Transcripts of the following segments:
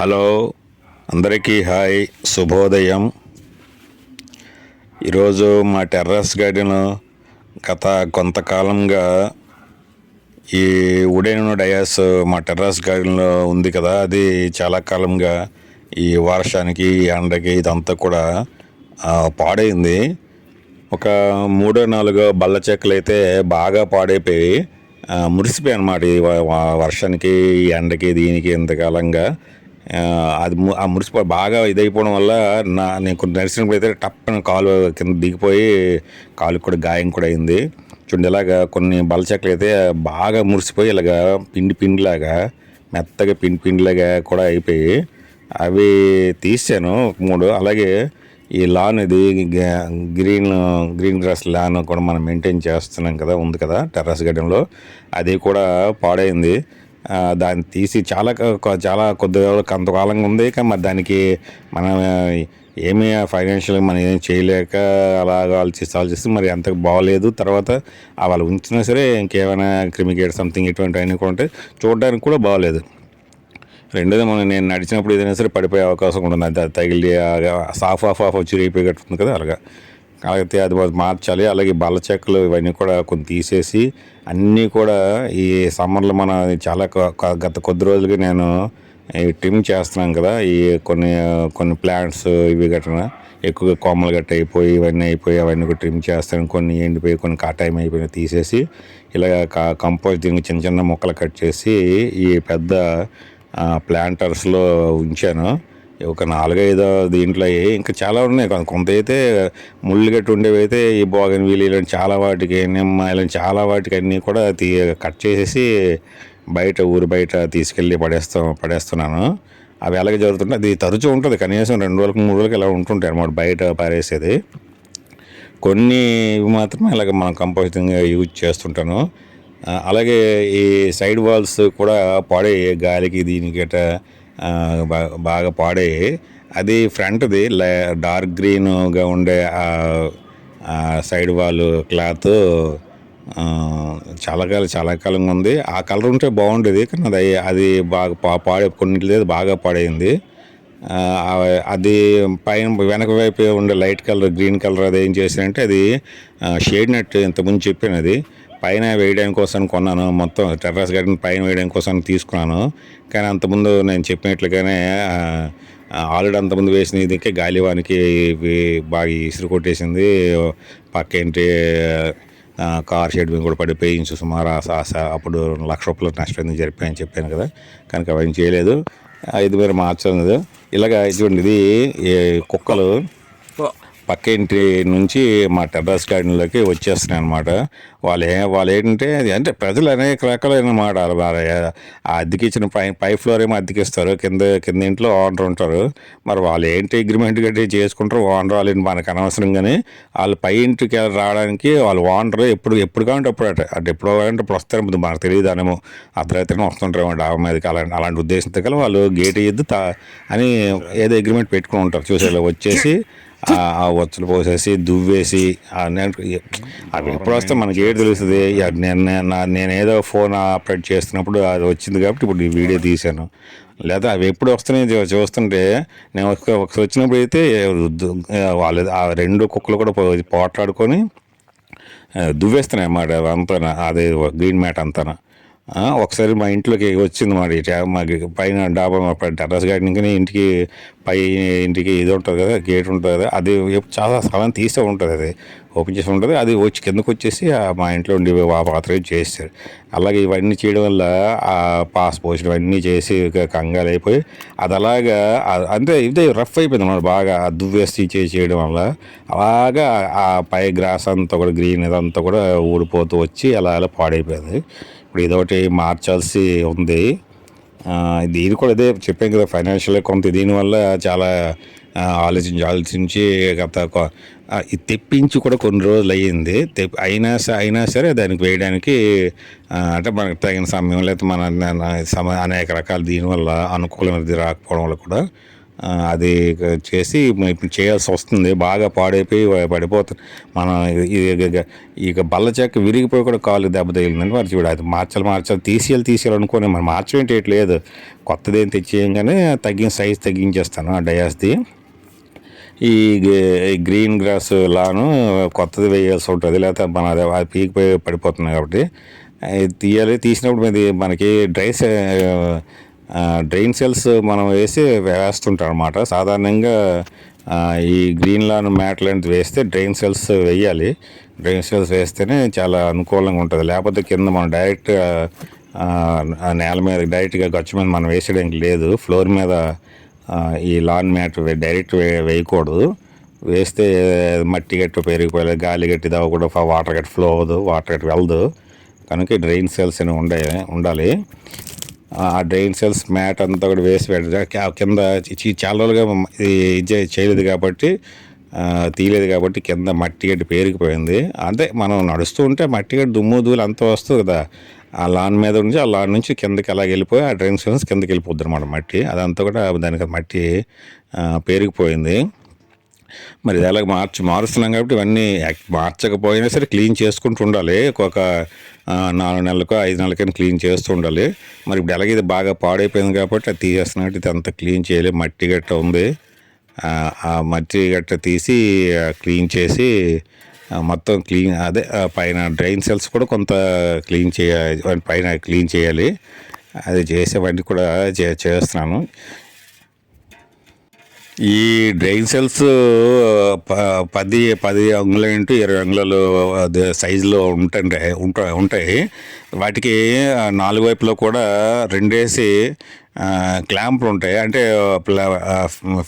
Hello, అందరికీ hi, శుభోదయం. ఈరోజు మా టెర్రస్ గార్డెన్ గత కొంతకాలంగా ఈ వుడెన్ డయాస్ మా టెర్రస్ గార్డెన్లో ఉంది కదా, అది చాలా కాలంగా ఈ వర్షానికి ఎండకి ఇదంతా కూడా పాడైంది. ఒక 3-4 బల్ల చెక్కలు అయితే బాగా పాడైపోయి మురిసిపోయాయి అన్నమాట. ఈ వర్షానికి, ఈ ఎండకి, దీనికి ఇంతకాలంగా అది ఆ మురిసిపో బాగా ఇదైపోవడం వల్ల నేను కొన్ని నడిచినప్పుడు అయితే టప్పని కాలు కింద దిగిపోయి కాలుకి కూడా గాయం కూడా అయింది. చూడండి, ఇలాగా కొన్ని బల్ల చెక్కలు అయితే బాగా మురిసిపోయి ఇలాగా పిండిలాగా మెత్తగా పిండిలాగా కూడా అయిపోయి అవి తీసాను 3. అలాగే ఈ లాన్ ఇది గ్రీన్ గ్రాస్ లాన్ కూడా మనం మెయింటైన్ చేస్తున్నాం కదా, ఉంది కదా టెర్రస్ గార్డెన్లో, అది కూడా పాడైంది. దాన్ని తీసి చాలా కొద్దిగా కొంతకాలంగా ఉంది. కానీ మరి దానికి మనం ఏమీ ఫైనాన్షియల్గా మనం ఏం చేయలేక అలాగ ఆలోచిస్తే మరి అంత బాగోలేదు. తర్వాత వాళ్ళు ఉంచినా సరే ఇంకేమైనా క్రిమికేట్ సంథింగ్ ఇటువంటివన్నీ కూడా ఉంటే చూడడానికి కూడా బాగోలేదు. రెండోది, నేను నడిచినప్పుడు ఏదైనా సరే పడిపోయే అవకాశం ఉంటుంది. అది తగిలి సాఫ్ వచ్చి రేపేటట్టుంది కదా, అలాగే అది మార్చాలి. అలాగే బల్ల చెక్కలు ఇవన్నీ కూడా కొన్ని తీసేసి అన్నీ కూడా ఈ సమ్మర్లో మన చాలా గత కొద్ది రోజులుగా నేను ట్రిమ్ చేస్తున్నాను కదా, ఈ కొన్ని ప్లాంట్స్ ఇవి గట్రా ఎక్కువగా కొమ్మలు గట్ట అయిపోయి ఇవన్నీ అవన్నీ కూడా ట్రిమ్ చేస్తాను. కొన్ని ఎండిపోయి, కొన్ని టైం అయిపోయి తీసేసి ఇలాగ కంపోస్ట్ దీనికి చిన్న చిన్న మొక్కలు కట్ చేసి ఈ పెద్ద ప్లాంటర్స్లో ఉంచాను. ఒక 4-5 దీంట్లో ఇంకా చాలా ఉన్నాయి. కొంత అయితే ముళ్ళు గట్టి ఉండేవి అయితే ఈ బోగన్విల్లియలు చాలా వాటికి, నిమ్మాయిలని చాలా వాటికి అన్నీ కూడా కట్ చేసేసి ఊరు బయట తీసుకెళ్ళి పడేస్తున్నాను. అవి ఎలాగ జరుగుతుంటే అది తరచూ ఉంటుంది. కనీసం 2 రోజులకు 3 రోజులకి ఇలా ఉంటుంటాయి అన్నమాట బయట పారేసేది. కొన్ని ఇవి మాత్రమే ఇలాగ మనం కంపోస్టింగ్ యూజ్ చేస్తుంటాను. అలాగే ఈ సైడ్ వాల్స్ కూడా పాడయ్యాయి, గాలికి దీనికి గట్ట బాగా పాడయ్యాయి. అది ఫ్రంట్ది డార్క్ గ్రీన్గా ఉండే సైడ్ వాల్ క్లాత్ చాలా కాలంగా ఉంది. ఆ కలర్ ఉంటే బాగుండేది, కానీ అది బాగా కొన్నింటిది బాగా పాడైంది. అది పైన వెనక వైపు ఉండే లైట్ కలర్ గ్రీన్ కలర్ అది ఏం చేశానంటే అది షేడ్ నెట్ ఇంతకుముందు చెప్పాను, అది పైన వేయడానికి కోసం కొన్నాను. మొత్తం టెర్రస్ గార్డెన్ పైన వేయడానికి కోసం తీసుకున్నాను. కానీ అంతకుముందు నేను చెప్పినట్లుగానే ఆల్రెడీ అంతకుముందు వేసిన ఇదికే గాలివానికి బాగా ఇసురు కొట్టేసింది. పక్కేంటి కార్ షెడ్ మీద కూడా పడిపోయి సుమారు అప్పుడు ₹1,00,000 నష్టం జరిపాయని చెప్పాను కదా, కనుక అవన్నీ చేయలేదు. ఇది మీరు మార్చలేదు. ఇలాగ ఇటువంటి ఇది కుక్కలు పక్క ఇంటి నుంచి మా టెర్రస్ గార్డెన్లోకి వచ్చేస్తున్నాయి అన్నమాట. వాళ్ళు ఏంటంటే అంటే ప్రజలు అనేక రకాలైన మాట. ఆ అద్దెకి ఇచ్చిన పై ఫ్లోర్ ఏమో అద్దెకిస్తారు, కింద ఇంట్లో ఓనర్ ఉంటారు. మరి వాళ్ళు ఏంటి అగ్రిమెంట్ గట్టి చేసుకుంటారు, ఓనర్ వాళ్ళు మనకు అనవసరం. కానీ వాళ్ళు పై ఇంటికి రావడానికి వాళ్ళు ఓనర్ ఎప్పుడు కావాలంటే ఎప్పుడు కావాలంటే అప్పుడు వస్తారు. మనకు తెలియదు అనేమో అర్ధరాత్రిని వస్తుంటారేమో డాబా మీదకి. అలాంటి ఉద్దేశంతో కల వాళ్ళు గేట్ ఇయ్యద్దు అని ఏదో అగ్రిమెంట్ పెట్టుకుని ఉంటారు. చూసేలా వచ్చేసి ఆ వచ్చలు పోసేసి దువ్వేసి అవి ఎప్పుడు వస్తే మనకి ఏడు తెలుస్తుంది. నేను ఏదో ఫోన్ ఆపరేట్ చేస్తున్నప్పుడు అది వచ్చింది కాబట్టి ఇప్పుడు ఈ వీడియో తీశాను. లేదా అవి ఎప్పుడు వస్తున్నాయి చూస్తుంటే నేను ఒకసారి వచ్చినప్పుడు అయితే వాళ్ళు ఆ 2 కుక్కలు కూడా పోట్లాడుకొని దువ్వేస్తున్నాయి అన్నమాట అంతా, అదే గ్రీన్ మ్యాట్ అంతా. ఒకసారి మా ఇంట్లోకి వచ్చింది మాకు పైన డాబా టెర్రస్ గార్డెన్ కానీ ఇంటికి పై ఇంటికి ఇది ఉంటుంది కదా, గేట్ ఉంటుంది కదా, అది చాలా స్థలం తీసే ఉంటుంది, అది ఓపెన్ చేసి ఉంటుంది. అది వచ్చి కిందకు వచ్చేసి మా ఇంట్లో ఉండి పాత్ర చేస్తారు. అలాగే ఇవన్నీ చేయడం వల్ల ఆ పాస్ పోసిన అన్నీ చేసి కంగారు అయిపోయి అది అలాగా అంటే ఇది రఫ్ అయిపోయింది అన్నమాట. బాగా దువ్వేసి చేయడం వల్ల అలాగా ఆ పై గ్రాస్ అంతా కూడా గ్రీన్ ఇదంతా కూడా ఊడిపోతూ వచ్చి అలా పాడైపోయింది. ఇప్పుడు ఇదొకటి మార్చాల్సి ఉంది. దీని కూడా అదే చెప్పాను కదా, ఫైనాన్షియల్గా కొంత దీనివల్ల చాలా ఆలోచించి గత ఇది తెప్పించి కూడా కొన్ని రోజులు అయ్యింది. అయినా సరే దానికి వేయడానికి అంటే మనకు తగిన సమయం లేకపోతే అనేక రకాల దీనివల్ల అనుకూలమైనది రాకపోవడం వల్ల కూడా అది చేసి ఇప్పుడు చేయాల్సి వస్తుంది. బాగా పాడైపోయి పడిపోతుంది. మనం ఇక బల్ల చెక్క విరిగిపోయి కూడా కాలు దెబ్బ తగిలిందండి. మరి చూడు అది మార్చాలి తీసేయాలనుకోని మరి మార్చడం ఏంటి లేదు, కొత్తది ఏం తెచ్చేయంగానే సైజ్ తగ్గించేస్తాను ఆ డయాస్ది. ఈ గ్రీన్ గ్రాస్ లాను కొత్తది వేయాల్సి ఉంటుంది, లేకపోతే మన అది పీకిపోయి పడిపోతుంది. కాబట్టి తీసినప్పుడు మనకి డ్రైన్ సెల్స్ మనం వేస్తుంటాం అన్నమాట. సాధారణంగా ఈ గ్రీన్ లాన్ మ్యాట్ లాంటిది వేస్తే డ్రైన్ సెల్స్ వేయాలి. డ్రైన్ సెల్స్ వేస్తేనే చాలా అనుకూలంగా ఉంటుంది. లేకపోతే కింద మనం డైరెక్ట్ నేల మీద డైరెక్ట్గా గచ్చు మీద మనం వేసేయడానికి లేదు. ఫ్లోర్ మీద ఈ లాన్ మ్యాట్ డైరెక్ట్ వేయకూడదు. వేస్తే మట్టి గట్టి పెరిగిపోయి గాలి గట్టి కూడా వాటర్ గట్టి ఫ్లో అవ్వదు, వాటర్ గట్టి వెళ్ళదు. కనుక డ్రైన్ సెల్స్ అని ఉండాలి. ఆ డ్రైన్ సెల్స్ మ్యాట్ అంతా కూడా వేసి కింద చాలా రోజులుగా ఇది చేయలేదు కాబట్టి తీయలేదు కాబట్టి కింద మట్టి గడ్డి పేరుకుపోయింది. అంటే మనం నడుస్తూ ఉంటే మట్టి గడ్డి దుమ్ము ధూళి అంతా వస్తుంది కదా, ఆ లాన్ మీద నుంచి ఆ లాన్ నుంచి కిందకి అలా వెళ్ళిపోయి ఆ డ్రైన్ సెల్స్ కిందకి వెళ్ళిపోద్ది అనమాట మట్టి. అదంతా కూడా దానికి మట్టి పేరుకుపోయింది. మరి ఇది ఎలాగ మారుస్తున్నాం కాబట్టి ఇవన్నీ మార్చకపోయినా సరే క్లీన్ చేసుకుంటూ ఉండాలి. ఒక 4 నెలలకో 5 నెలలకైనా క్లీన్ చేస్తూ ఉండాలి. మరి ఇప్పుడు ఎలాగ ఇది బాగా పాడైపోయింది కాబట్టి అది తీసేస్తున్నట్టు ఇది అంతా క్లీన్ చేయాలి. మట్టి గట్ట ఉంది, ఆ మట్టి గట్ట తీసి క్లీన్ చేసి మొత్తం అదే పైన డ్రైన్ సెల్స్ కూడా కొంత క్లీన్ చేయాలి, పైన క్లీన్ చేయాలి. అది చేసేవన్నీ కూడా చేస్తున్నాను. ఈ డ్రైన్ సెల్స్ 10 అంగుళం ఇంటూ 20 అంగుళాలు సైజులో ఉంటాయి. వాటికి 4 వైపులో కూడా 2 క్లాంపులు ఉంటాయి. అంటే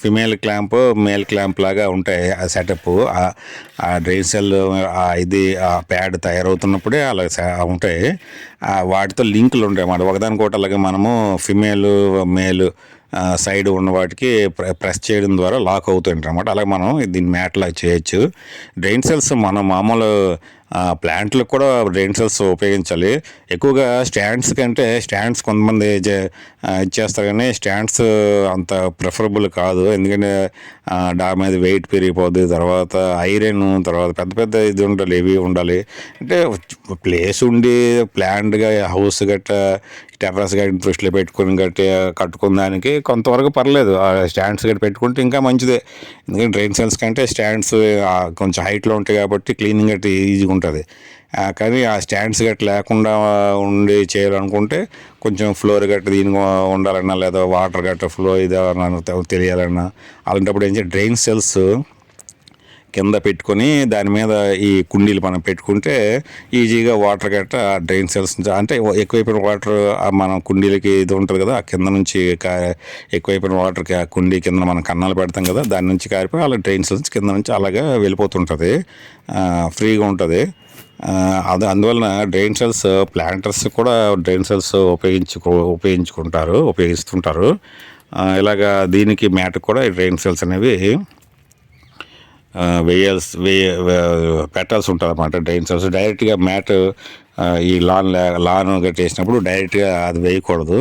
ఫిమేల్ క్లాంప్, మేల్ క్లాంప్ లాగా ఉంటాయి. ఆ సెటప్ ఆ డ్రైన్ సెల్ ఇది ప్యాడ్ తయారవుతున్నప్పుడే అలా ఉంటాయి. వాటితో లింకులు ఉంటాయి అన్నమాట. ఒకదానికొకటి అలాగే మనము ఫిమేల్ మేల్ సైడ్ ఉన్న వాటికి ప్రెస్ చేయడం ద్వారా లాక్ అవుతుంటాయి అన్నమాట. అలాగే మనం దీన్ని మ్యాట్ లాగా చేయొచ్చు. డ్రైన్ సెల్స్ మనం మామూలు ప్లాంట్లకు కూడా డ్రైన్ సెల్స్ ఉపయోగించాలి. ఎక్కువగా స్టాండ్స్ కొంతమంది ఇచ్చేస్తారు, కానీ స్టాండ్స్ అంత ప్రిఫరబుల్ కాదు. ఎందుకంటే దాని మీద వెయిట్ పెరిగిపోద్ది. తర్వాత ఐరన్, తర్వాత పెద్ద ఇది ఉండాలి, ఇవి ఉండాలి. అంటే ప్లేస్ ఉండి ప్లాంట్గా హౌస్ గట్ట టెర్రస్ గట్టి దృష్టిలో పెట్టుకుని కట్టుకున్న దానికి కొంతవరకు పర్లేదు. స్టాండ్స్ గట్టి పెట్టుకుంటే ఇంకా మంచిదే. ఎందుకంటే డ్రైన్ సెల్స్ కంటే స్టాండ్స్ కొంచెం హైట్లో ఉంటాయి కాబట్టి క్లీనింగ్ గట్టి ఈజీగా ఉంటుంది. కానీ ఆ స్టాండ్స్ గట్టి లేకుండా ఉండి చేయాలనుకుంటే కొంచెం ఫ్లోర్ గట్టి దీనికి ఉండాలన్నా, లేదా వాటర్ గట్ట ఫ్లో తెలియాలన్నా, అలాంటప్పుడు ఏం చేయాలి, డ్రైన్ సెల్స్ కింద పెట్టుకొని దాని మీద ఈ కుండీలు మనం పెట్టుకుంటే ఈజీగా వాటర్ గట్ట డ్రైన్ సెల్స్ అంటే ఎక్కువైపోయిన వాటర్ మనం కుండీలకి ఇది ఉంటుంది కదా, ఆ కింద నుంచి ఎక్కువైపోయిన వాటర్కి ఆ కుండీ కింద మనం కన్నాలు పెడతాం కదా, దాని నుంచి కారిపోయి అలా డ్రైన్ సెల్స్ కింద నుంచి అలాగా వెళ్ళిపోతుంటుంది, ఫ్రీగా ఉంటుంది. అందువలన డ్రైన్ సెల్స్ ప్లాంటర్స్ కూడా డ్రైన్ సెల్స్ ఉపయోగిస్తుంటారు. ఇలాగా దీనికి మ్యాట్ కూడా డ్రైన్ సెల్స్ అనేవి పెట్టాల్సి ఉంటుంది అన్నమాట. డ్రైన్ సెల్స్ డైరెక్ట్గా మ్యాట్ ఈ లాన్ గట్టి వేసినప్పుడు డైరెక్ట్గా అది వేయకూడదు.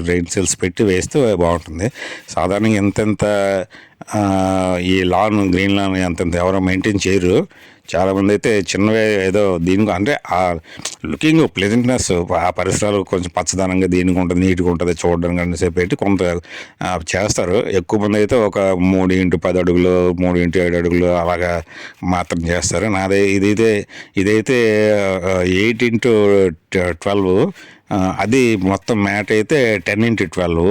డ్రైన్ సెల్స్ పెట్టి వేస్తే బాగుంటుంది. సాధారణంగా ఎంతెంత ఈ గ్రీన్ లాన్ ఎంతెంత ఎవరో మెయింటైన్ చేయరు. చాలామంది అయితే చిన్నవే ఏదో దీనికి అంటే ఆ లుకింగ్ ప్లెజెంట్నెస్, ఆ పరిసరాలు కొంచెం పచ్చదనంగా దీనికి ఉంటుంది, నీట్గా ఉంటుంది చూడడానికి అనేసి పెట్టి కొంత చేస్తారు. ఎక్కువ మంది అయితే ఒక 3x10 అడుగులు 3x7 అడుగులు అలాగా మాత్రం చేస్తారు. ఇదైతే 8x12, అది మొత్తం మ్యాట్ అయితే 10x12.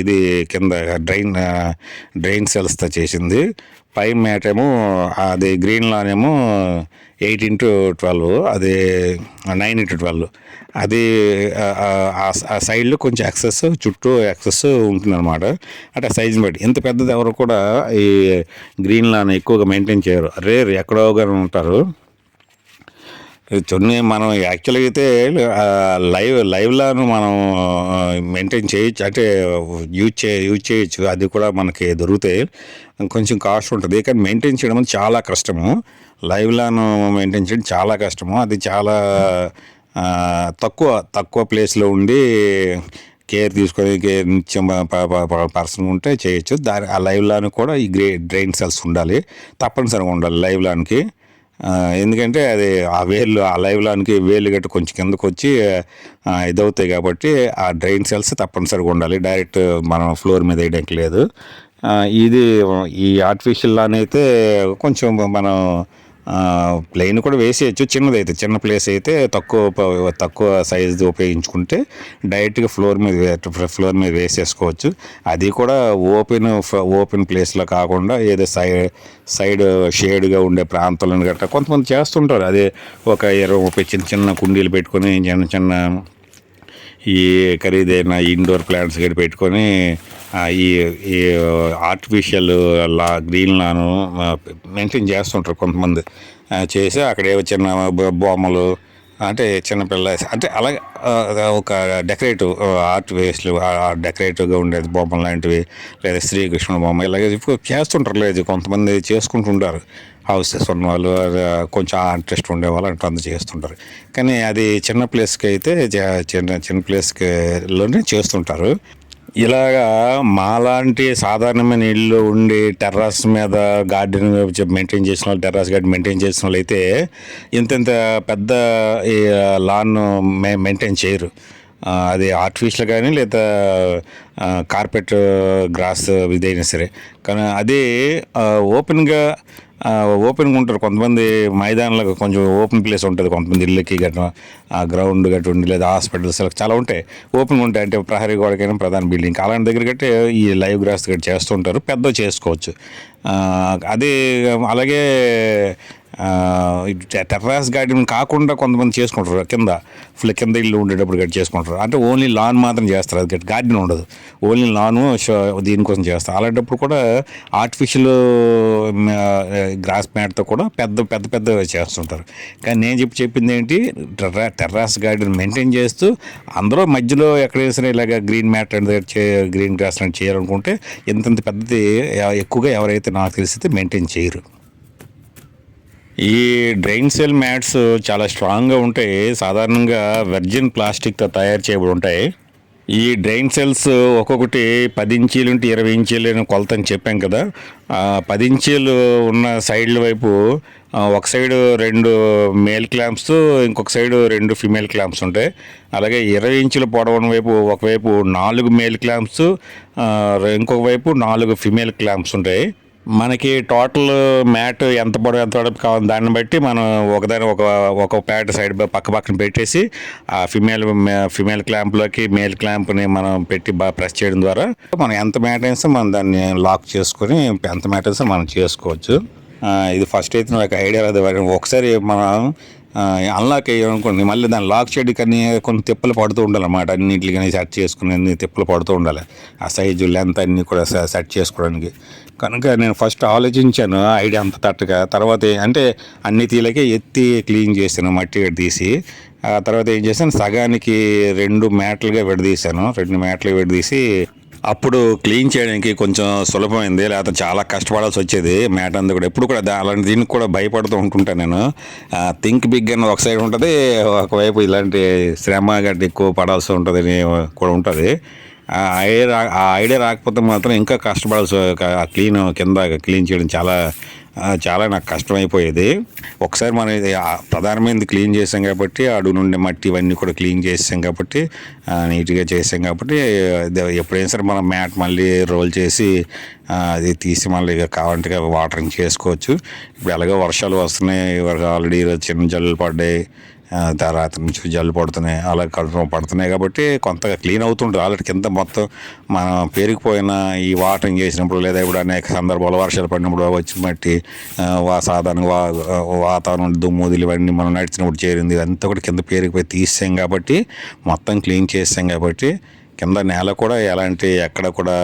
ఇది కింద డ్రైన్ సెల్స్తో చేసింది. పై మ్యాట్ ఏమో అది గ్రీన్ లాన్ ఏమో 8x12, అది 9x12. అది ఆ సైడ్లో కొంచెం ఎక్సెస్, చుట్టూ ఎక్సెస్ ఉంటుందన్నమాట. అంటే సైజుని బట్టి ఇంత పెద్దది ఎవరు కూడా ఈ గ్రీన్ లాన్ ఎక్కువగా మెయింటైన్ చేయరు, రేర్ ఎక్కడో కానీ ఉంటారు. కొన్ని మనం యాక్చువల్గా అయితే లైవ్లను మనం మెయింటైన్ చేయొచ్చు, అంటే యూజ్ చేయొచ్చు. అది కూడా మనకి దొరుకుతాయి. కొంచెం కాస్ట్ ఉంటుంది, కానీ మెయింటైన్ చేయడం చాలా కష్టము. లైవ్లను మెయింటైన్ చేయడం చాలా కష్టము. అది చాలా తక్కువ ప్లేస్లో ఉండి కేర్ తీసుకొని నిత్యం పర్సన్ ఉంటే చేయొచ్చు. ఆ లైవ్ లాన్ కూడా ఈ డ్రైన్ సెల్స్ ఉండాలి, తప్పనిసరిగా ఉండాలి లైవ్ లాన్కి. ఎందుకంటే అది ఆ లైవ్ లాన్కి వేలు గట్టి కొంచెం కిందకు వచ్చి ఇదవుతాయి కాబట్టి ఆ డ్రైన్ సెల్స్ తప్పనిసరిగా ఉండాలి. డైరెక్ట్ మనం ఫ్లోర్ మీద వేయడానికి లేదు. ఇది ఈ ఆర్టిఫిషియల్ లాన్ అయితే కొంచెం మనం ప్లెయిన్ కూడా వేసేయచ్చు. చిన్నదైతే చిన్న ప్లేస్ అయితే తక్కువ సైజు ఉపయోగించుకుంటే డైరెక్ట్గా ఫ్లోర్ మీద వేసేసుకోవచ్చు. అది కూడా ఓపెన్ ప్లేస్లో కాకుండా ఏదో సైడ్ షేడ్గా ఉండే ప్రాంతాలను గట్రా కొంతమంది చేస్తుంటారు. అదే ఒక 20-30 చిన్న కుండీలు పెట్టుకొని చిన్న ఈ ఖరీదైన ఇండోర్ ప్లాంట్స్ గడి పెట్టుకొని ఈ ఈ ఆర్టిఫిషియల్ గ్రీన్ లాను మెయింటైన్ చేస్తుంటారు కొంతమంది. చేసి అక్కడే చిన్న బొమ్మలు అంటే చిన్నపిల్ల అంటే అలాగే ఒక డెకరేటివ్ డెకరేటివ్గా ఉండేది బొమ్మలు లాంటివి, లేదా శ్రీకృష్ణుడు బొమ్మ ఇలాగే చేస్తుంటారు. లేదు కొంతమంది చేసుకుంటుంటారు. హౌసెస్ ఉన్న వాళ్ళు, కొంచెం ఇంట్రెస్ట్ ఉండేవాళ్ళు అంత చేస్తుంటారు. కానీ అది చిన్న ప్లేస్కి అయితే చిన్న ప్లేస్లోనే చేస్తుంటారు. ఇలాగా మాలాంటి సాధారణమైన ఇల్లు ఉండి టెర్రస్ మీద గార్డెన్ మెయింటైన్ చేసిన వాళ్ళు, టెర్రస్ గార్డెన్ మెయింటైన్ చేసిన వాళ్ళు అయితే ఇంత పెద్ద ఈ లాన్ మెయింటైన్ చేయరు. అది ఆర్టిఫిషియల్ కానీ లేదా కార్పెట్ గ్రాస్ ఇదైనా సరే. కానీ అదే ఓపెన్గా ఉంటారు కొంతమంది. మైదానంలో కొంచెం ఓపెన్ ప్లేస్ ఉంటుంది కొంతమంది ఇళ్ళకి గట్రా, గ్రౌండ్ గట్రా ఉండి లేదా హాస్పిటల్స్ చాలా ఉంటాయి ఓపెన్గా ఉంటాయి. అంటే ప్రహరీ గోడకైనా ప్రధాన బిల్డింగ్ అలాంటి దగ్గర గట్టే ఈ లైవ్ గ్రాస్ గట్రా చేస్తుంటారు. పెద్ద చేసుకోవచ్చు. అదే అలాగే టెర్రస్ గార్డెన్ కాకుండా కొంతమంది చేసుకుంటారు. కింద ఇల్లు ఉండేటప్పుడు గట్టి చేసుకుంటారు. అంటే ఓన్లీ లాన్ మాత్రం చేస్తారు. అది గార్డెన్ ఉండదు, ఓన్లీ లాను దీనికోసం చేస్తారు. అలాంటప్పుడు కూడా ఆర్టిఫిషియల్ గ్రాస్ మ్యాట్తో కూడా పెద్ద చేస్తుంటారు. కానీ నేను చెప్పింది ఏంటి, టెర్రస్ గార్డెన్ మెయింటైన్ చేస్తూ అందరూ మధ్యలో ఎక్కడైనా సరే ఇలాగ గ్రీన్ మ్యాట్ గ్రీన్ గ్రాస్ లాంటి చేయాలనుకుంటే ఇంత పెద్దది ఎక్కువగా ఎవరైతే నాకు తెలిసి మెయింటైన్ చేయరు. ఈ డ్రైన్ సెల్ మ్యాట్స్ చాలా స్ట్రాంగ్గా ఉంటాయి. సాధారణంగా వెర్జిన్ ప్లాస్టిక్తో తయారు చేయబడి ఉంటాయి. ఈ డ్రైన్ సెల్స్ ఒక్కొక్కటి 10 ఇంచీలు నుండి 20 ఇంచీలు కొలతని చెప్పాం కదా. 10 ఇంచీలు ఉన్న సైడ్ల వైపు ఒక సైడు 2 మేల్ క్లాంప్స్, ఇంకొక సైడు 2 ఫిమేల్ క్లాంప్స్ ఉంటాయి. అలాగే 20 ఇంచుల పొడవున వైపు ఒకవైపు 4 మేల్ క్లాంప్స్, ఇంకొక వైపు 4 ఫిమేల్ క్లాంప్స్ ఉంటాయి. మనకి టోటల్ మ్యాట్ ఎంత పొడవు కావాలి దాన్ని బట్టి మనం ఒక ప్యాడ్ సైడ్ పక్కన పెట్టేసి ఆ ఫిమేల్ క్లాంప్లోకి మేల్ క్లాంప్ని మనం పెట్టి బాగా ప్రెస్ చేయడం ద్వారా మనం ఎంత మ్యాట్ వేస్తే మనం దాన్ని లాక్ చేసుకొని ఎంత మ్యాట్ వేస్తే మనం చేసుకోవచ్చు. ఇది ఫస్ట్ అయితే నాకు ఐడియా రాదు. ఒకసారి మనం అన్లాక్ అయ్యామనుకోండి, మళ్ళీ దాన్ని లాక్ చేయడానికి కానీ కొన్ని తిప్పలు పడుతూ ఉండాలన్నమాట. అన్నింటికి కానీ సెట్ చేసుకుని అన్ని తిప్పలు పడుతూ ఉండాలి. ఆ సైజు లెంత్ అన్నీ కూడా సెట్ చేసుకోవడానికి. కనుక నేను ఫస్ట్ ఆలోచించాను ఐడియా అంత తట్టుగా. తర్వాత అంటే అన్ని తీలకే ఎత్తి క్లీన్ చేశాను, మట్టి తీసి. ఆ తర్వాత ఏం చేశాను, సగానికి 2 మ్యాట్లుగా విడదీసి అప్పుడు క్లీన్ చేయడానికి కొంచెం సులభమైంది. లేకపోతే చాలా కష్టపడాల్సి వచ్చేది మ్యాట్ అంతా కూడా. ఎప్పుడు కూడా అలాంటి దీనికి కూడా భయపడుతూ ఉంటుంటాను నేను. థింక్ బిగ్ అని ఒక సైడ్ ఉంటుంది, ఒకవైపు ఇలాంటి శ్రమ గట్టి ఎక్కువ పడాల్సి ఉంటుంది కూడా ఉంటుంది. ఆ ఐడియా రాకపోతే మాత్రం ఇంకా కష్టపడాల్సి, కింద క్లీన్ చేయడం చాలా నాకు కష్టమైపోయేది. ఒకసారి మనం ప్రధానమైనది క్లీన్ చేసాం కాబట్టి, అడుగు నుండి మట్టి ఇవన్నీ కూడా క్లీన్ చేసాం కాబట్టి, నీట్గా చేసాం కాబట్టి, ఎప్పుడైనా సరే మనం మ్యాట్ మళ్ళీ రోల్ చేసి అది తీసి మళ్ళీ కావాలంటే వాటరింగ్ చేసుకోవచ్చు. ఇప్పుడు ఎలాగో వర్షాలు వస్తున్నాయి, ఆల్రెడీ చిన్న జల్లులు పడ్డాయి, తర్వాత నుంచి జల్లు పడుతున్నాయి, అలా కడుపు పడుతున్నాయి కాబట్టి కొంతగా క్లీన్ అవుతుంటుంది. ఆల్రెడీ కింద మొత్తం మనం పెరిగిపోయిన ఈ వాటరింగ్ చేసినప్పుడు లేదా ఇప్పుడు అనేక సందర్భాలు వర్షాలు పడినప్పుడు వచ్చి మట్టి సాధారణంగా వాతావరణం దుమ్ముదులు ఇవన్నీ మనం నడిచినప్పుడు చేరింది అంతా కూడా కింద పేరుకుపోయి తీసాం కాబట్టి, మొత్తం క్లీన్ చేసాం కాబట్టి కింద నేల కూడా ఎక్కడ కూడా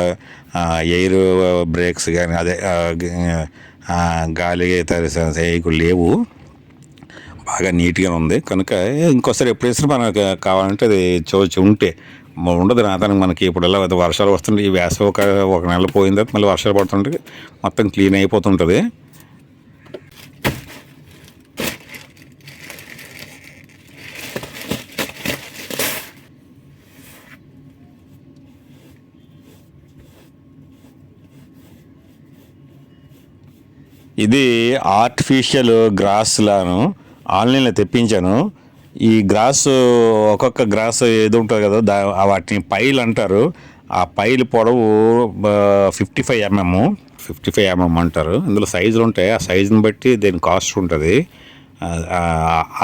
ఎయిర్ బ్రేక్స్ కానీ అదే గాలి లేవు, బాగా నీట్గా ఉంది. కనుక ఇంకోసారి ఎప్పుడైనా మనకు కావాలంటే అది ఉంటే ఉండదు రాదానికి. మనకి ఇప్పుడు ఎలా వర్షాలు వస్తుంటే ఈ వేసవి ఒక నెల పోయిన తర్వాత మళ్ళీ వర్షాలు పడుతుంటే మొత్తం క్లీన్ అయిపోతుంటుంది. ఇది ఆర్టిఫిషియల్ గ్రాస్ లాను ఆన్లైన్లో తెప్పించాను. ఈ గ్రాస్ ఒక్కొక్క గ్రాస్ ఏది ఉంటుంది కదా వాటిని పైలు అంటారు. ఆ పైలు పొడవు 55 mm అంటారు. ఇందులో సైజులు ఉంటాయి. ఆ సైజుని బట్టి దీని కాస్ట్ ఉంటుంది.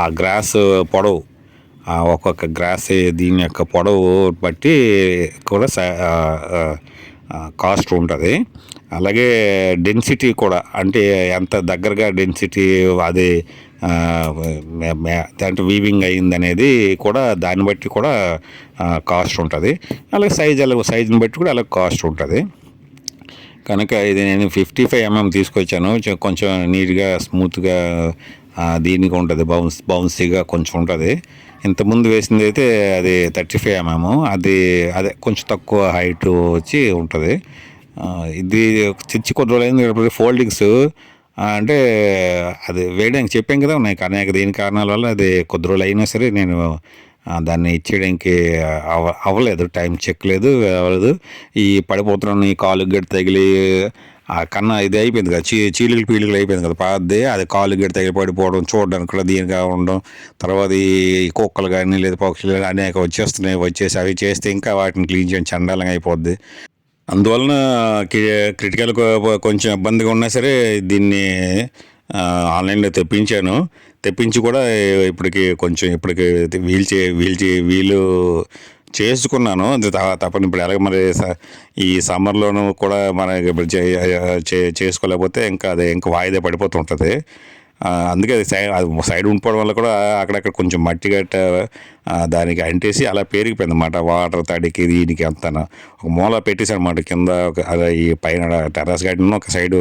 ఆ గ్రాస్ పొడవు ఒక్కొక్క గ్రాస్ దీని యొక్క పొడవు బట్టి కూడా కాస్ట్ ఉంటుంది. అలాగే డెన్సిటీ కూడా, అంటే ఎంత దగ్గరగా డెన్సిటీ అది దాంట్లో వీవింగ్ అయింది అనేది కూడా దాన్ని బట్టి కూడా కాస్ట్ ఉంటుంది. అలాగే సైజుని బట్టి కూడా అలాగే కాస్ట్ ఉంటుంది. కనుక ఇది నేను 55 mm తీసుకొచ్చాను. కొంచెం నీట్గా స్మూత్గా దీనికి ఉంటుంది, బౌన్సీగా కొంచెం ఉంటుంది. ఇంతకుముందు వేసింది అయితే అది 35 mm, అదే కొంచెం తక్కువ హైట్ వచ్చి ఉంటుంది. ఇది తెచ్చి కొద్ది రోజులైంది. ఫోల్డింగ్స్ అంటే అది వేయడానికి చెప్పాం కదా, నాకు అనేక దీని కారణాల వల్ల అది కొద్ది రోజులు అయినా సరే నేను దాన్ని ఇచ్చేయడానికి అవ్వలేదు, టైం చెక్కలేదు, అవ్వలేదు. ఈ పడిపోతున్నాను, ఈ కాలు గడ్డి తగిలి ఆ కన్నా ఇది అయిపోయింది కదా, చీలికలు అయిపోయింది కదా పాతది. అది కాలు గడ్డి తగిలి పడిపోవడం, చూడడానికి కూడా దీనిగా ఉండడం. తర్వాత ఈ కుక్కలు కానీ లేదా పక్షులు కానీ అనేక వచ్చేసి అవి చేస్తే ఇంకా వాటిని క్లీన్ చేయడం చండాలంగా అయిపోద్ది. అందువలన క్రిటికల్ కొంచెం ఇబ్బందిగా ఉన్నా సరే దీన్ని ఆన్లైన్లో తెప్పించి కూడా ఇప్పటికి వీలు చేసుకున్నాను. తప్పని ఇప్పుడు ఎలాగ మరి ఈ సమ్మర్లోనూ కూడా మనకి ఇప్పుడు చేసుకోలేకపోతే ఇంకా వాయిదా పడిపోతుంటుంది. అందుకే అది సైడ్ ఉండిపోవడం వల్ల కూడా అక్కడక్కడ కొంచెం మట్టి గట్ట దానికి అంటేసి అలా పెరిగిపోయింది అన్నమాట. వాటర్ తడికి దీనికి అంతా ఒక మూల పెట్టేశాను అన్నమాట. కింద అదే ఈ పైన టెర్రస్ గార్డెన్ ఒక సైడు